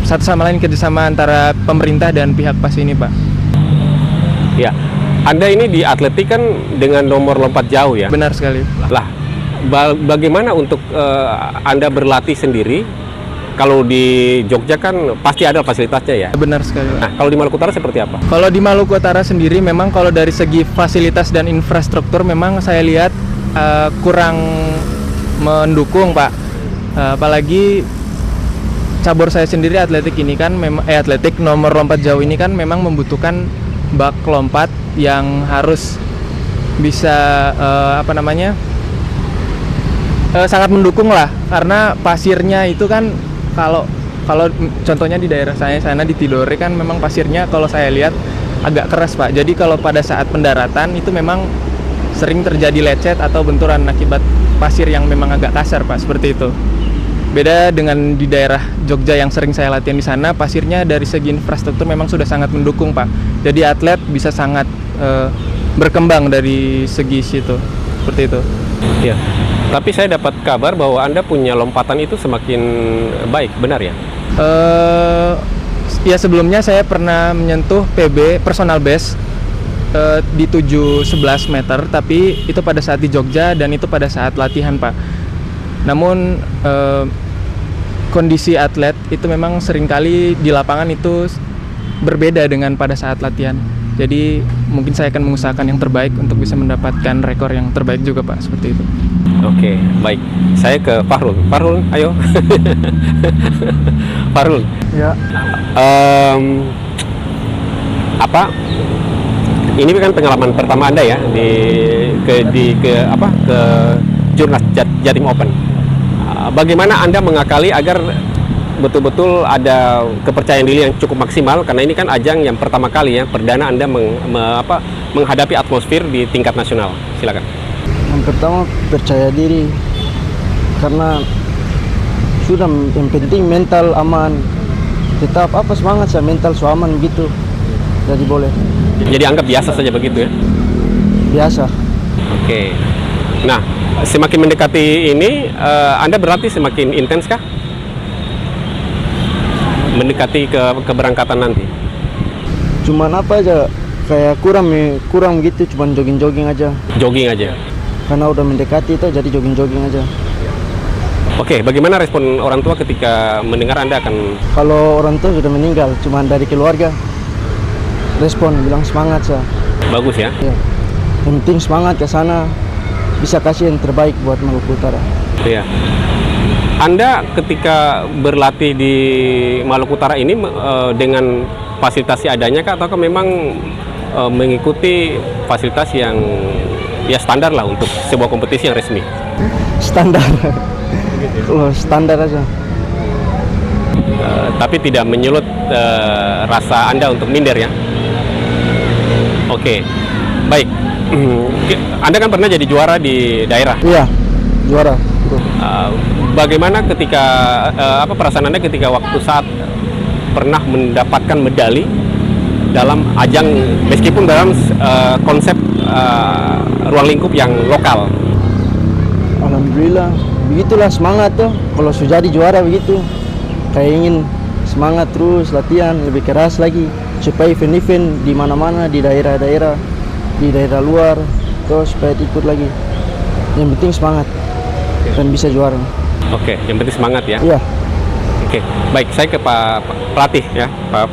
satu sama lain, kerjasama antara pemerintah dan pihak Pasi ini Pak. Ya. Anda ini di atletik kan dengan nomor lompat jauh ya? Benar sekali. Lah, bagaimana untuk Anda berlatih sendiri? Kalau di Jogja kan pasti ada fasilitasnya ya? Benar sekali. Nah, kalau di Maluku Utara seperti apa? Kalau di Maluku Utara sendiri memang kalau dari segi fasilitas dan infrastruktur memang saya lihat kurang mendukung, Pak. Apalagi cabur saya sendiri atletik ini kan atletik nomor lompat jauh ini kan memang membutuhkan bak lompat yang harus bisa sangat mendukung lah, karena pasirnya itu kan kalau contohnya di daerah saya sana di Tidore kan memang pasirnya kalau saya lihat agak keras, Pak. Jadi kalau pada saat pendaratan itu memang sering terjadi lecet atau benturan akibat pasir yang memang agak kasar, Pak, seperti itu. Beda dengan di daerah Jogja yang sering saya latihan di sana, pasirnya dari segi infrastruktur memang sudah sangat mendukung, Pak. Jadi atlet bisa sangat berkembang dari segi situ, seperti itu. Ya. Tapi saya dapat kabar bahwa Anda punya lompatan itu semakin baik, benar ya? Ya sebelumnya saya pernah menyentuh PB personal best di 711 meter, tapi itu pada saat di Jogja dan itu pada saat latihan, Pak. Namun kondisi atlet itu memang seringkali di lapangan itu berbeda dengan pada saat latihan. Jadi mungkin saya akan mengusahakan yang terbaik untuk bisa mendapatkan rekor yang terbaik juga, Pak, seperti itu. Oke, baik. Saya ke Fahrul. Fahrul, ayo. Fahrul. Ya. Ini kan pengalaman pertama Anda ya ke Jurnas Jatim Open. Bagaimana Anda mengakali agar betul-betul ada kepercayaan diri yang cukup maksimal, karena ini kan ajang yang pertama kali ya, perdana Anda menghadapi atmosfer di tingkat nasional. Silakan. Yang pertama percaya diri, karena sudah yang penting mental aman, tetap semangat saya mental aman gitu, jadi boleh. Jadi anggap biasa saja begitu ya? Biasa. Oke. Nah, semakin mendekati ini, Anda berarti semakin intens kah? Mendekati ke keberangkatan nanti? Cuman aja, kayak kurang gitu, cuman jogging aja. Jogging aja? Karena udah mendekati itu, jadi jogging aja. Oke, bagaimana respon orang tua ketika mendengar Anda akan... Kalau orang tua sudah meninggal, cuman dari keluarga respon bilang semangat saya. Bagus ya? Ya. Yang penting semangat ke sana, bisa kasih yang terbaik buat Maluku Utara. Iya. Anda ketika berlatih di Maluku Utara ini dengan fasilitas adanya kah, atau memang mengikuti fasilitas yang ya standar lah untuk sebuah kompetisi yang resmi? Standar. Standar aja. Tapi tidak menyulut rasa Anda untuk minder ya? Oke, baik. Anda kan pernah jadi juara di daerah? Iya, juara. Bagaimana ketika perasaan Anda ketika waktu saat pernah mendapatkan medali dalam ajang, meskipun dalam konsep ruang lingkup yang lokal? Alhamdulillah, begitulah semangat tuh. Kalau sudah jadi juara begitu, kayak ingin semangat terus latihan lebih keras lagi supaya event-event di mana-mana di daerah-daerah, di daerah luar, terus supaya ikut lagi. Yang penting semangat dan bisa juara. Oke, yang penting semangat ya. Iya. Oke, baik. Saya ke Pak pelatih ya, Pak.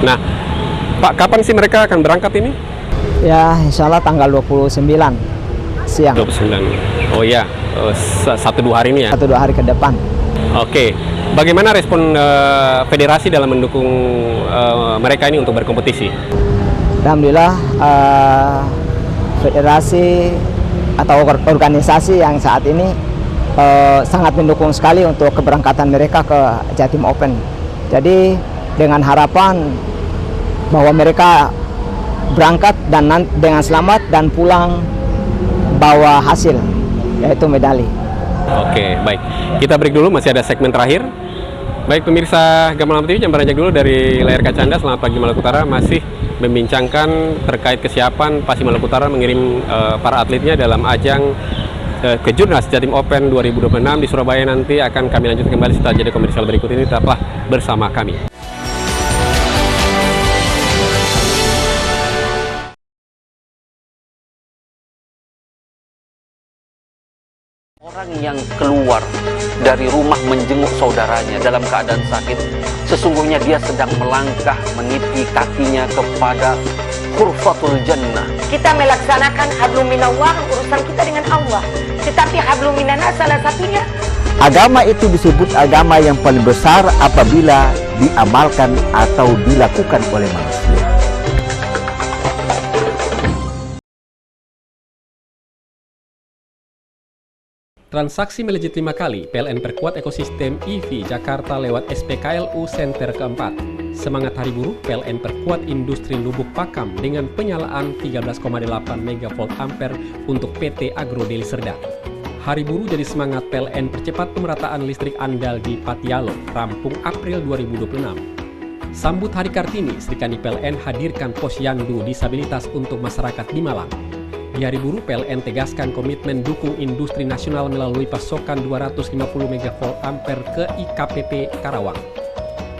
Nah, Pak, kapan sih mereka akan berangkat ini? Ya, insya Allah tanggal 29 siang. 29. Oh ya, 1-2 hari ini ya? 1-2 hari ke depan. Oke, bagaimana respon federasi dalam mendukung mereka ini untuk berkompetisi? Alhamdulillah, federasi atau organisasi yang saat ini sangat mendukung sekali untuk keberangkatan mereka ke Jatim Open. Jadi dengan harapan bahwa mereka berangkat dan dengan selamat dan pulang bawa hasil, yaitu medali. Oke, baik. Kita break dulu, masih ada segmen terakhir. Baik pemirsa Gamalam TV, jangan beranjak dulu dari layar kaca Anda. Selamat pagi Maluku Utara, masih membincangkan terkait kesiapan Pasi Maluku Utara mengirim para atletnya dalam ajang Kejurnas Jatim Open 2026 di Surabaya. Nanti akan kami lanjutkan kembali setelah jeda komersial berikut ini. Tetaplah bersama kami. Orang yang keluar dari rumah menjenguk saudaranya dalam keadaan sakit, sesungguhnya dia sedang melangkah meniti kakinya kepada Ghurfatul Jannah. Kita melaksanakan hablum minallah, urusan kita dengan Allah. Tetapi hablum minanas salah satunya. Agama itu disebut agama yang paling besar apabila diamalkan atau dilakukan oleh manusia. Transaksi melejit 5 kali, PLN perkuat ekosistem EV Jakarta lewat SPKLU Center keempat. Semangat Hari Buruh, PLN perkuat industri lubuk pakam dengan penyalaan 13,8 MV ampere untuk PT Agro Deli Serdang. Hari Buruh jadi semangat PLN percepat pemerataan listrik andal di Patialo, rampung April 2026. Sambut Hari Kartini, Sri Kandi PLN hadirkan posyandu disabilitas untuk masyarakat di Malang. Di Hari Buruh, PLN tegaskan komitmen dukung industri nasional melalui pasokan 250 MV ampere ke IKPP Karawang.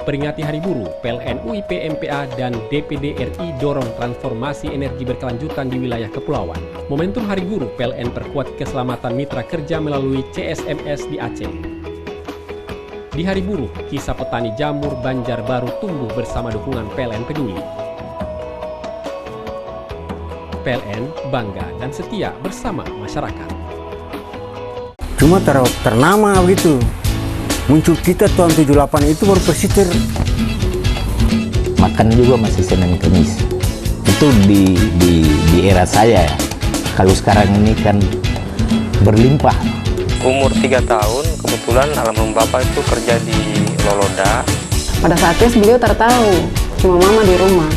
Peringati Hari Buruh, PLN UIP MPA dan DPD RI dorong transformasi energi berkelanjutan di wilayah kepulauan. Momentum Hari Buruh, PLN perkuat keselamatan mitra kerja melalui CSMS di Aceh. Di Hari Buruh, kisah petani jamur Banjarbaru tumbuh bersama dukungan PLN Peduli. PLN bangga dan setia bersama masyarakat. Cuma ternama begitu. Muncul kita tahun 78 itu baru persistir. Makan juga masih Senin Kamis. Itu di era saya ya. Kalau sekarang ini kan berlimpah. Umur 3 tahun, kebetulan almarhum bapak itu kerja di Loloda. Pada saat tes beliau tertahu, cuma mama di rumah.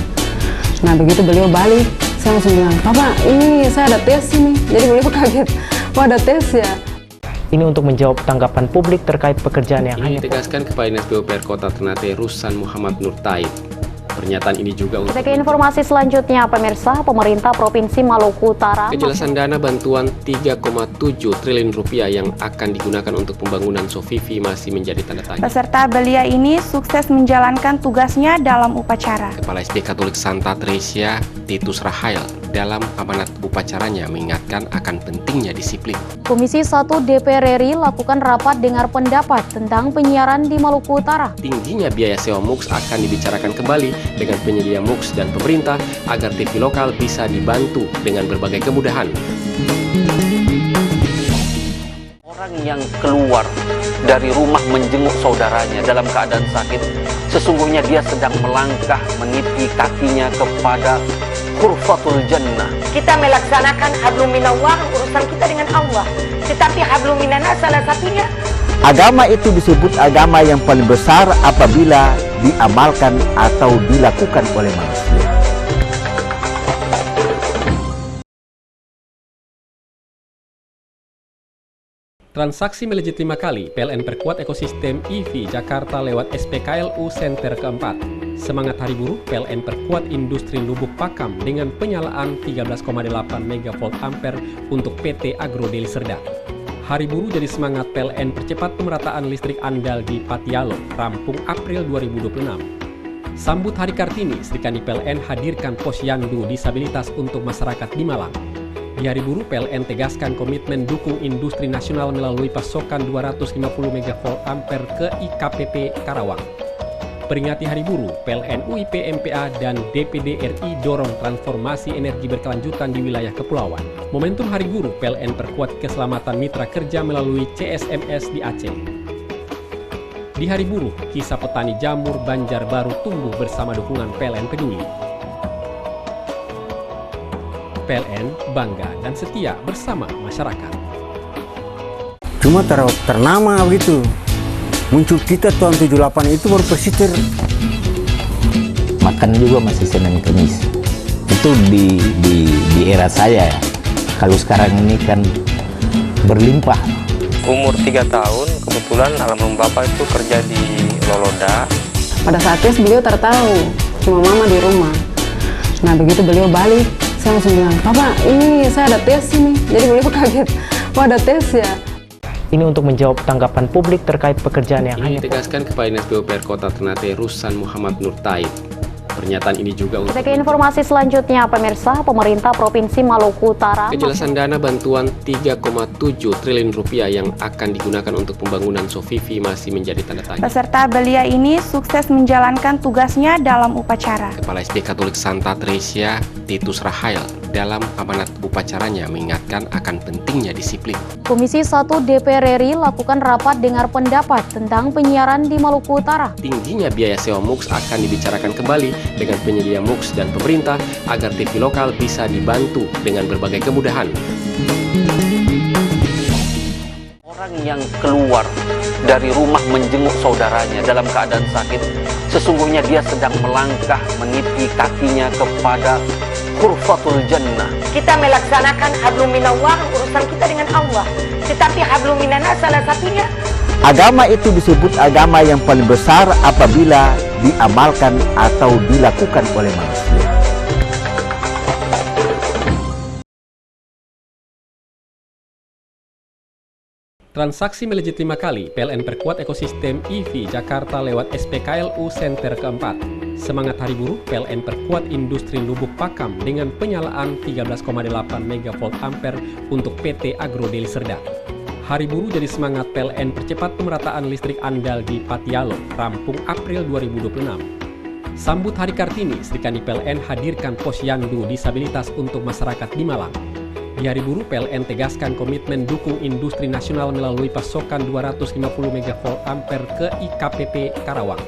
Nah begitu beliau balik, saya langsung bilang, "Papa, ini saya ada tes ini." Jadi beliau kaget, "Wah, ada tes ya?" Ini untuk menjawab tanggapan publik terkait pekerjaan yang Ini ditegaskan Kepala Dinas PUPR Kota Ternate Rusan Muhammad Nur Taib. Pernyataan ini juga untuk Kita ke informasi selanjutnya, pemirsa. Pemerintah Provinsi Maluku Utara kejelasan dana bantuan 3,7 triliun rupiah yang akan digunakan untuk pembangunan Sofifi masih menjadi tanda tanya. Peserta belia ini sukses menjalankan tugasnya dalam upacara. Kepala SP Katolik Santa Tresia Titus Rahael dalam amanat upacaranya mengingatkan akan pentingnya disiplin. Komisi 1 DPR RI lakukan rapat dengar pendapat tentang penyiaran di Maluku Utara. Tingginya biaya sewa MUX akan dibicarakan kembali dengan penyedia MUX dan pemerintah agar TV lokal bisa dibantu dengan berbagai kemudahan. Orang yang keluar dari rumah menjenguk saudaranya dalam keadaan sakit, sesungguhnya dia sedang melangkah meniti kakinya kepada Ghurfatul Jannah. Kita melaksanakan hablum minallah, urusan kita dengan Allah. Tetapi hablum minanas salah satunya. Agama itu disebut agama yang paling besar apabila diamalkan atau dilakukan oleh manusia. Transaksi melejit 5 kali, PLN perkuat ekosistem EV Jakarta lewat SPKLU Center keempat. Semangat Hari Buruh, PLN perkuat industri lubuk pakam dengan penyalaan 13,8 MV ampere untuk PT Agro Deli Serdang. Hari Buruh jadi semangat PLN percepat pemerataan listrik andal di Patialo, rampung April 2026. Sambut Hari Kartini, Sri Kandi PLN hadirkan posyandu disabilitas untuk masyarakat di Malang. Di Hari Buruh, PLN tegaskan komitmen dukung industri nasional melalui pasokan 250 MV ampere ke IKPP Karawang. Peringati Hari Buruh, PLN UIP MPA dan DPD RI dorong transformasi energi berkelanjutan di wilayah kepulauan. Momentum Hari Buruh, PLN perkuat keselamatan mitra kerja melalui CSMS di Aceh. Di Hari Buruh, kisah petani jamur Banjarbaru tumbuh bersama dukungan PLN Peduli. PLN bangga dan setia bersama masyarakat. Cuma ternama begitu. Muncul kita tahun 78 itu baru persistir. Makan juga masih Senin Kamis. Itu di era saya ya. Kalau sekarang ini kan berlimpah. Umur 3 tahun, kebetulan almarhum bapak itu kerja di Loloda. Pada saat tes beliau tertahu, cuma mama di rumah. Nah begitu beliau balik, saya langsung bilang, "Papa, ini saya ada tes ini." Jadi beliau kaget, "Wah, ada tes ya?" Ini untuk menjawab tanggapan publik terkait pekerjaan yang Ini ditegaskan Kepala Dinas PUPR Kota Ternate Rusan Muhammad Nur Taib. Pernyataan ini juga untuk Kita ke informasi selanjutnya, pemirsa. Pemerintah Provinsi Maluku Utara kejelasan dana bantuan 3,7 triliun rupiah yang akan digunakan untuk pembangunan Sofifi masih menjadi tanda tanya. Peserta belia ini sukses menjalankan tugasnya dalam upacara. Kepala SD Katolik Santa Tresia, Titus Rahael, dalam amanat upacaranya mengingatkan akan pentingnya disiplin. Komisi 1 DPR RI lakukan rapat dengar pendapat tentang penyiaran di Maluku Utara. Tingginya biaya sewa MUX akan dibicarakan kembali dengan penyedia MUX dan pemerintah agar TV lokal bisa dibantu dengan berbagai kemudahan. Orang yang keluar dari rumah menjenguk saudaranya dalam keadaan sakit, sesungguhnya dia sedang melangkah meniti kakinya kepada Khurfatul Jannah. Kita melaksanakan hablum minallah, urusan kita dengan Allah. Tetapi hablum minanas salah satunya. Agama itu disebut agama yang paling besar apabila diamalkan atau dilakukan oleh manusia. Transaksi melejit 5 kali, PLN perkuat ekosistem EV Jakarta lewat SPKLU Center keempat. Semangat Hari Buruh, PLN perkuat industri lubuk pakam dengan penyalaan 13,8 MV ampere untuk PT Agro Deli Serdang. Hari Buruh jadi semangat PLN percepat pemerataan listrik andal di Patialo, rampung April 2026. Sambut Hari Kartini, Serikandi PLN hadirkan posyandu disabilitas untuk masyarakat di Malang. Di Hari Buruh, PLN tegaskan komitmen dukung industri nasional melalui pasokan 250 MV ampere ke IKPP Karawang.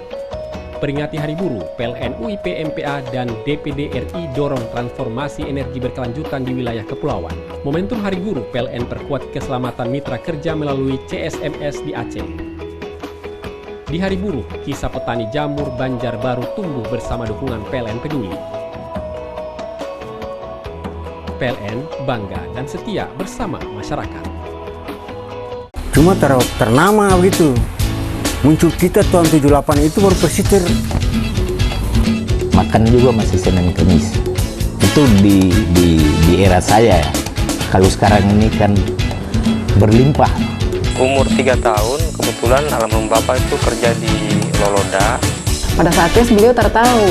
Peringati Hari Buruh, PLN UIP MPA dan DPD RI dorong transformasi energi berkelanjutan di wilayah kepulauan. Momentum Hari Buruh, PLN perkuat keselamatan mitra kerja melalui CSMS di Aceh. Di Hari Buruh, kisah petani jamur Banjarbaru tumbuh bersama dukungan PLN Peduli. PLN bangga dan setia bersama masyarakat. Cuma ternama begitu. Muncul kita tahun 78 itu baru persistir. Makan juga masih Senin Kamis. Itu di era saya ya. Kalau sekarang ini kan berlimpah. Umur 3 tahun, kebetulan almarhum bapak itu kerja di Loloda. Pada saat tes beliau tertahu,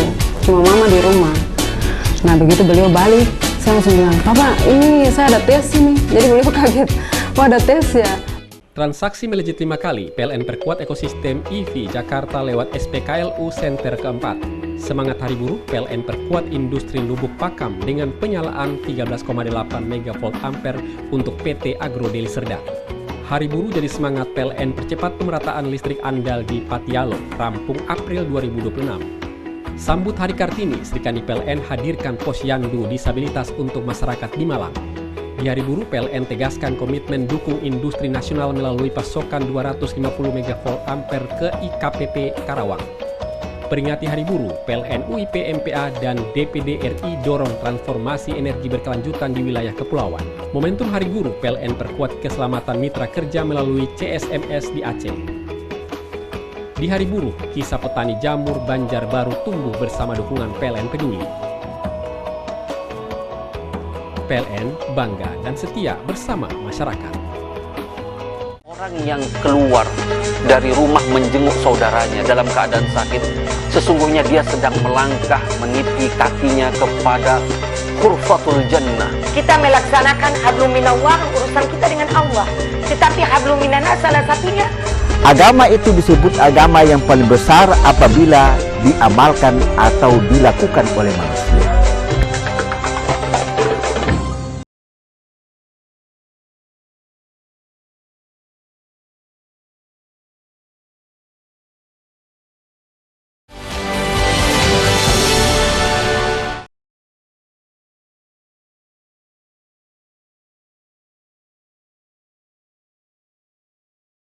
cuma mama di rumah. Nah begitu beliau balik, saya langsung bilang, "Papa, ini saya ada tes ini." Jadi beliau kaget, "Oh ada tes ya?" Transaksi melejit 5 kali, PLN perkuat ekosistem EV Jakarta lewat SPKLU Center keempat. Semangat Hari Buruh, PLN perkuat industri lubuk pakam dengan penyalaan 13,8 MV ampere untuk PT Agro Deli Serdang. Hari Buruh jadi semangat PLN percepat pemerataan listrik andal di Patialo, rampung April 2026. Sambut Hari Kartini, Serikandi PLN hadirkan posyandu disabilitas untuk masyarakat di Malang. Di Hari Buruh, PLN tegaskan komitmen dukung industri nasional melalui pasokan 250 MV ampere ke IKPP Karawang. Peringati Hari Buruh, PLN UIP MPA dan DPD RI dorong transformasi energi berkelanjutan di wilayah kepulauan. Momentum Hari Buruh, PLN perkuat keselamatan mitra kerja melalui CSMS di Aceh. Di Hari Buruh, kisah petani jamur Banjarbaru tumbuh bersama dukungan PLN Peduli. PLN bangga dan setia bersama masyarakat. Orang yang keluar dari rumah menjenguk saudaranya dalam keadaan sakit, sesungguhnya dia sedang melangkah meniti kakinya kepada Khurfatul Jannah. Kita melaksanakan hablum minallah, urusan kita dengan Allah. Tetapi hablum minanas salah satunya. Agama itu disebut agama yang paling besar apabila diamalkan atau dilakukan oleh manusia.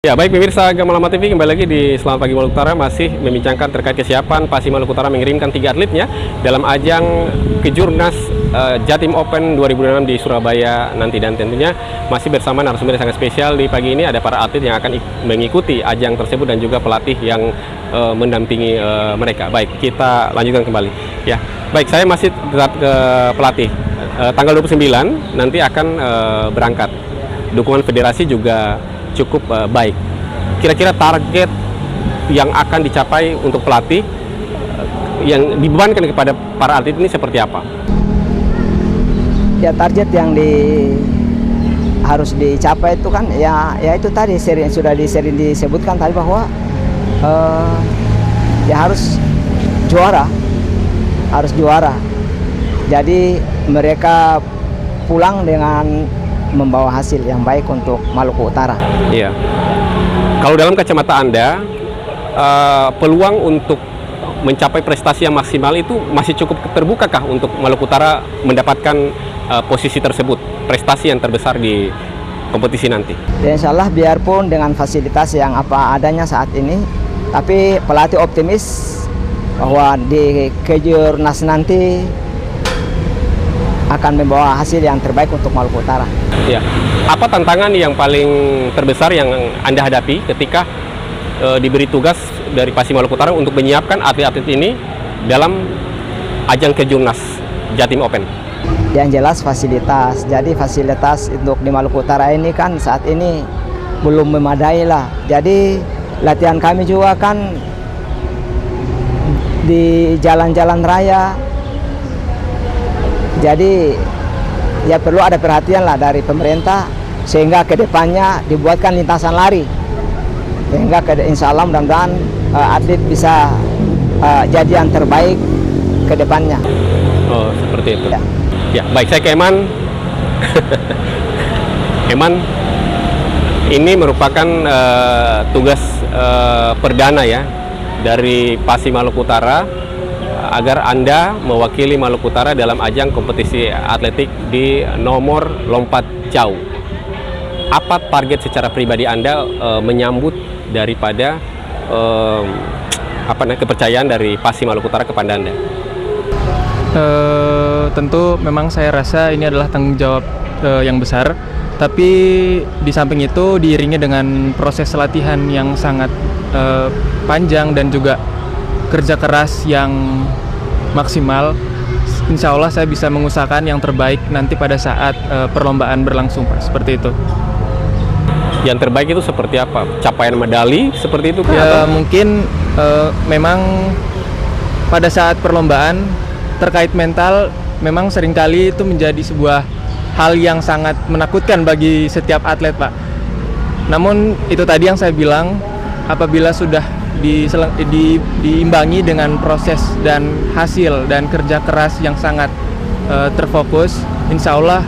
Ya, baik pemirsa Gamalama TV, kembali lagi di Selamat Pagi Maluku Utara, masih membincangkan terkait kesiapan Pasi Maluku Utara mengirimkan 3 atletnya dalam ajang Kejurnas Jatim Open 2006 di Surabaya nanti. Dan tentunya masih bersama narasumber yang sangat spesial di pagi ini, ada para atlet yang akan mengikuti ajang tersebut dan juga pelatih yang mendampingi mereka. Baik, kita lanjutkan kembali. Ya, baik, saya masih tetap ke pelatih. Tanggal 29 nanti akan berangkat. Dukungan federasi juga cukup baik. Kira-kira target yang akan dicapai untuk pelatih yang dibebankan kepada para atlet ini seperti apa? Ya target yang harus dicapai itu kan ya itu tadi sering disebutkan tadi bahwa ya harus juara. Jadi mereka pulang dengan membawa hasil yang baik untuk Maluku Utara. Iya. Kalau dalam kacamata Anda, peluang untuk mencapai prestasi yang maksimal itu masih cukup terbukakah untuk Maluku Utara mendapatkan posisi tersebut, prestasi yang terbesar di kompetisi nanti? Ya, insya Allah biarpun dengan fasilitas yang apa adanya saat ini, tapi pelatih optimis bahwa di Kejurnas nanti akan membawa hasil yang terbaik untuk Maluku Utara. Ya. Apa tantangan yang paling terbesar yang Anda hadapi ketika diberi tugas dari Pasi Maluku Utara untuk menyiapkan atlet-atlet ini dalam ajang Kejurnas Jatim Open? Yang jelas fasilitas. Jadi fasilitas untuk di Maluku Utara ini kan saat ini belum memadai lah. Jadi latihan kami juga kan di jalan-jalan raya. Jadi ya perlu ada perhatian lah dari pemerintah sehingga kedepannya dibuatkan lintasan lari sehingga insya Allah mudah-mudahan atlet bisa jadi yang terbaik ke depannya. Oh, seperti itu. Ya, baik, saya ke Eman. Eman, ini merupakan tugas perdana ya dari Pasi Maluku Utara agar Anda mewakili Maluku Utara dalam ajang kompetisi atletik di nomor lompat jauh. Apa target secara pribadi Anda menyambut daripada kepercayaan dari Pasi Maluku Utara kepada Anda? Tentu memang saya rasa ini adalah tanggung jawab yang besar, tapi di samping itu diiringi dengan proses latihan yang sangat panjang dan juga kerja keras yang maksimal. Insya Allah saya bisa mengusahakan yang terbaik nanti pada saat perlombaan berlangsung, Pak. Seperti itu. Yang terbaik itu seperti apa? Capaian medali seperti itu? Ya atau? Mungkin memang pada saat perlombaan terkait mental memang seringkali itu menjadi sebuah hal yang sangat menakutkan bagi setiap atlet, Pak. Namun itu tadi yang saya bilang, apabila sudah diimbangi dengan proses dan hasil dan kerja keras yang sangat terfokus, insya Allah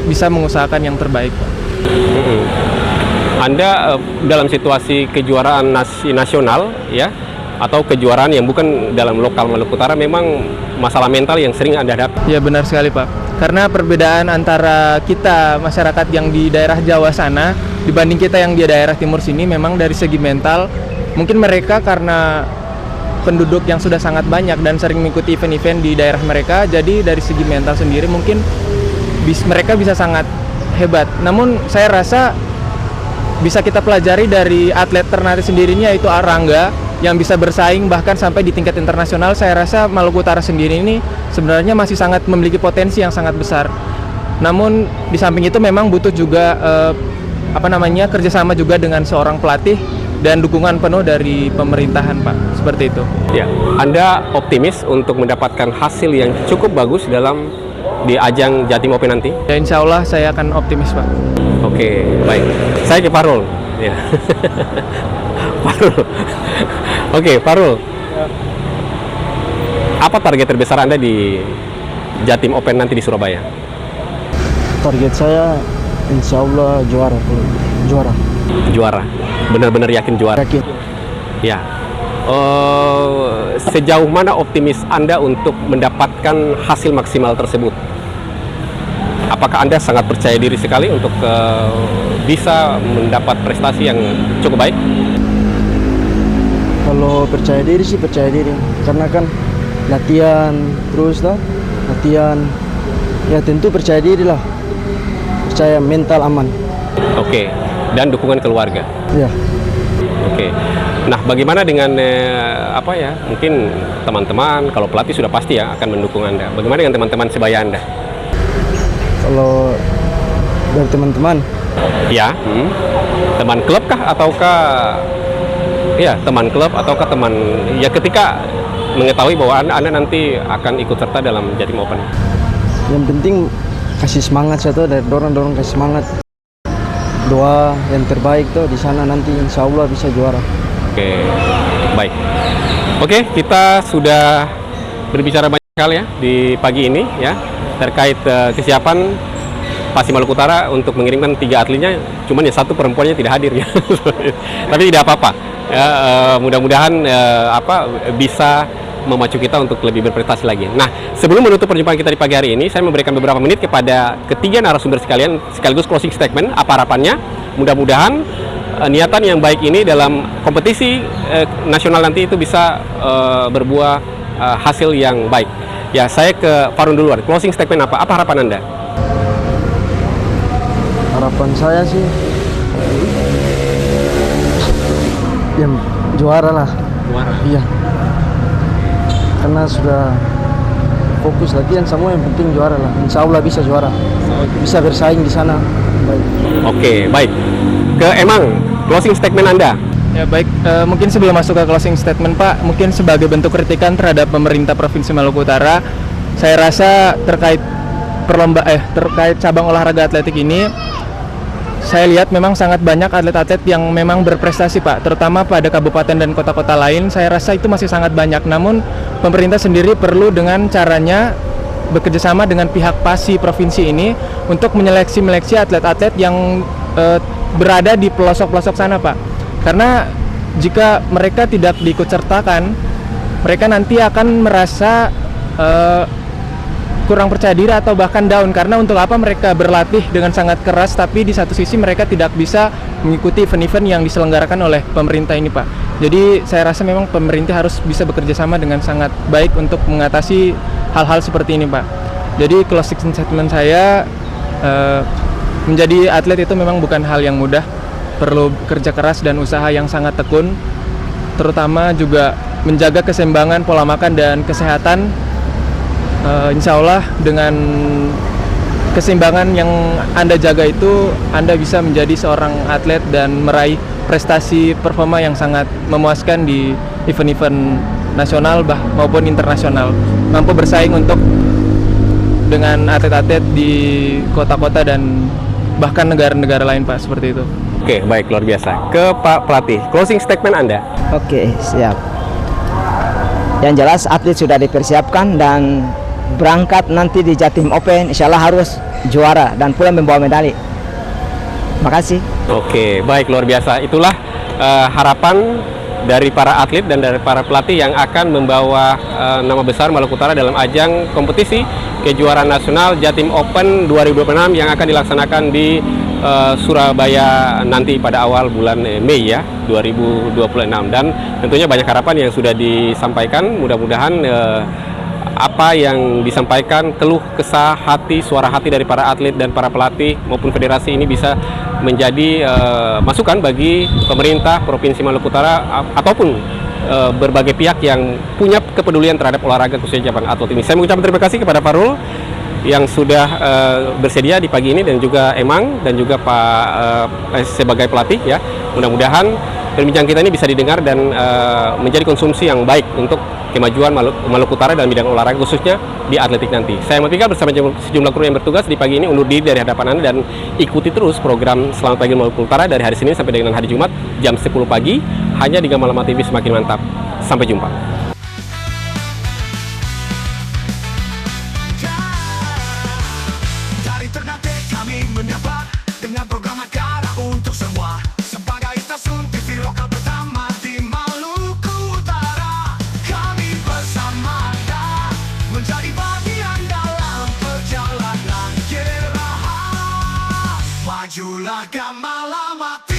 bisa mengusahakan yang terbaik. Anda dalam situasi kejuaraan nasional ya, atau kejuaraan yang bukan dalam lokal Maluku Utara, memang masalah mental yang sering Anda hadapi? Ya benar sekali, Pak. Karena perbedaan antara kita masyarakat yang di daerah Jawa sana dibanding kita yang di daerah timur sini, memang dari segi mental mungkin mereka karena penduduk yang sudah sangat banyak dan sering mengikuti event-event di daerah mereka, jadi dari segi mental sendiri mungkin mereka bisa sangat hebat. Namun saya rasa bisa kita pelajari dari atlet Ternate sendirinya, yaitu Arangga, yang bisa bersaing bahkan sampai di tingkat internasional. Saya rasa Maluku Utara sendiri ini sebenarnya masih sangat memiliki potensi yang sangat besar. Namun di samping itu memang butuh juga kerjasama juga dengan seorang pelatih dan dukungan penuh dari pemerintahan, Pak. Seperti itu. Ya, Anda optimis untuk mendapatkan hasil yang cukup bagus di ajang Jatim Open nanti? Ya, insya Allah saya akan optimis, Pak. Oke, baik. Saya ke Farul. Ya. Farul. Oke, Farul. Apa target terbesar Anda di Jatim Open nanti di Surabaya? Target saya insya Allah juara. Juara. Benar-benar yakin juara? Yakin. Ya. Sejauh mana optimis Anda untuk mendapatkan hasil maksimal tersebut? Apakah Anda sangat percaya diri sekali untuk bisa mendapat prestasi yang cukup baik? Kalau percaya diri sih percaya diri, karena kan latihan terus lah, latihan. Ya tentu percaya diri lah, percaya mental aman. Oke, dan dukungan keluarga. Ya. Oke. Nah, bagaimana dengan mungkin teman-teman? Kalau pelatih sudah pasti ya akan mendukung Anda. Bagaimana dengan teman-teman sebaya Anda? Kalau dari teman-teman? Ya, teman klub kah ataukah? Ya, teman klub ataukah teman? Ya, ketika mengetahui bahwa Anda nanti akan ikut serta dalam Jatim Open? Yang penting kasih semangat satu dari dorong kasih semangat. Doa yang terbaik tuh di sana nanti insya Allah bisa juara. Oke, baik. Oke, kita sudah berbicara banyak hal ya di pagi ini ya terkait kesiapan Pasi Maluku Utara untuk mengirimkan 3 atletnya, cuman ya satu perempuannya tidak hadir ya. Tapi tidak apa-apa. Ya, mudah-mudahan bisa memacu kita untuk lebih berprestasi lagi. Nah, sebelum menutup perjumpaan kita di pagi hari ini, saya memberikan beberapa menit kepada ketiga narasumber sekalian, sekaligus closing statement, apa harapannya. Mudah-mudahan niatan yang baik ini dalam kompetisi nasional nanti itu bisa berbuah hasil yang baik. Ya, saya ke Farun duluan. Closing statement apa harapan Anda? Harapan saya sih yang juara lah. Juara? Iya. Karena sudah fokus latihan semua, yang penting juara lah. Insya Allah bisa juara. Bisa bersaing di sana. Baik. Oke, baik. Ke Emang, closing statement Anda. Ya baik, mungkin sebelum masuk ke closing statement Pak, mungkin sebagai bentuk kritikan terhadap pemerintah Provinsi Maluku Utara, saya rasa terkait cabang olahraga atletik ini, saya lihat memang sangat banyak atlet-atlet yang memang berprestasi Pak, terutama pada kabupaten dan kota-kota lain. Saya rasa itu masih sangat banyak, namun pemerintah sendiri perlu dengan caranya bekerjasama dengan pihak PASI provinsi ini untuk menyeleksi atlet-atlet yang berada di pelosok-pelosok sana Pak. Karena jika mereka tidak diikut sertakan, mereka nanti akan merasa kurang percaya diri atau bahkan down, karena untuk apa mereka berlatih dengan sangat keras tapi di satu sisi mereka tidak bisa mengikuti event-event yang diselenggarakan oleh pemerintah ini Pak. Jadi saya rasa memang pemerintah harus bisa bekerja sama dengan sangat baik untuk mengatasi hal-hal seperti ini Pak. Jadi closing statement saya, menjadi atlet itu memang bukan hal yang mudah, perlu kerja keras dan usaha yang sangat tekun, terutama juga menjaga keseimbangan pola makan dan kesehatan. Insya Allah dengan keseimbangan yang Anda jaga itu, Anda bisa menjadi seorang atlet dan meraih prestasi performa yang sangat memuaskan di event-event nasional maupun internasional. Mampu bersaing dengan atlet-atlet di kota-kota dan bahkan negara-negara lain Pak, seperti itu. Oke, baik, luar biasa. Ke Pak Pelatih, closing statement Anda. Oke, siap. Yang jelas atlet sudah dipersiapkan dan berangkat nanti di Jatim Open, insya Allah harus juara dan pulang membawa medali. Makasih. Oke, baik, luar biasa. Itulah harapan dari para atlet dan dari para pelatih yang akan membawa nama besar Maluku Utara dalam ajang kompetisi kejuaraan nasional Jatim Open 2026 yang akan dilaksanakan di Surabaya nanti pada awal bulan Mei ya 2026. Dan tentunya banyak harapan yang sudah disampaikan. Mudah-mudahan apa yang disampaikan, keluh kesah hati, suara hati dari para atlet dan para pelatih maupun federasi ini bisa menjadi masukan bagi pemerintah Provinsi Maluku Utara ataupun berbagai pihak yang punya kepedulian terhadap olahraga khususnya cabang atlet ini. Saya mengucapkan terima kasih kepada Farul yang sudah bersedia di pagi ini, dan juga Emang dan juga Pak sebagai pelatih ya. Mudah-mudahan perbincangan kita ini bisa didengar dan menjadi konsumsi yang baik untuk kemajuan Maluku Utara dalam bidang olahraga khususnya di atletik nanti. Saya Ahmad Fikar bersama sejumlah kru yang bertugas di pagi ini undur diri dari hadapan Anda, dan ikuti terus program Selamat Pagi Maluku Utara dari hari Senin sampai dengan hari Jumat jam 10 pagi hanya di Gamalama TV. Semakin mantap. Sampai jumpa. Dari Ternate kami menyapa dengan program acara untuk semua, sebagai stasiun TV lokal pertama di Maluku Utara. Kami bersama Anda menjadi bagian dalam perjalanan Geraha. Majulah Gamalama TV.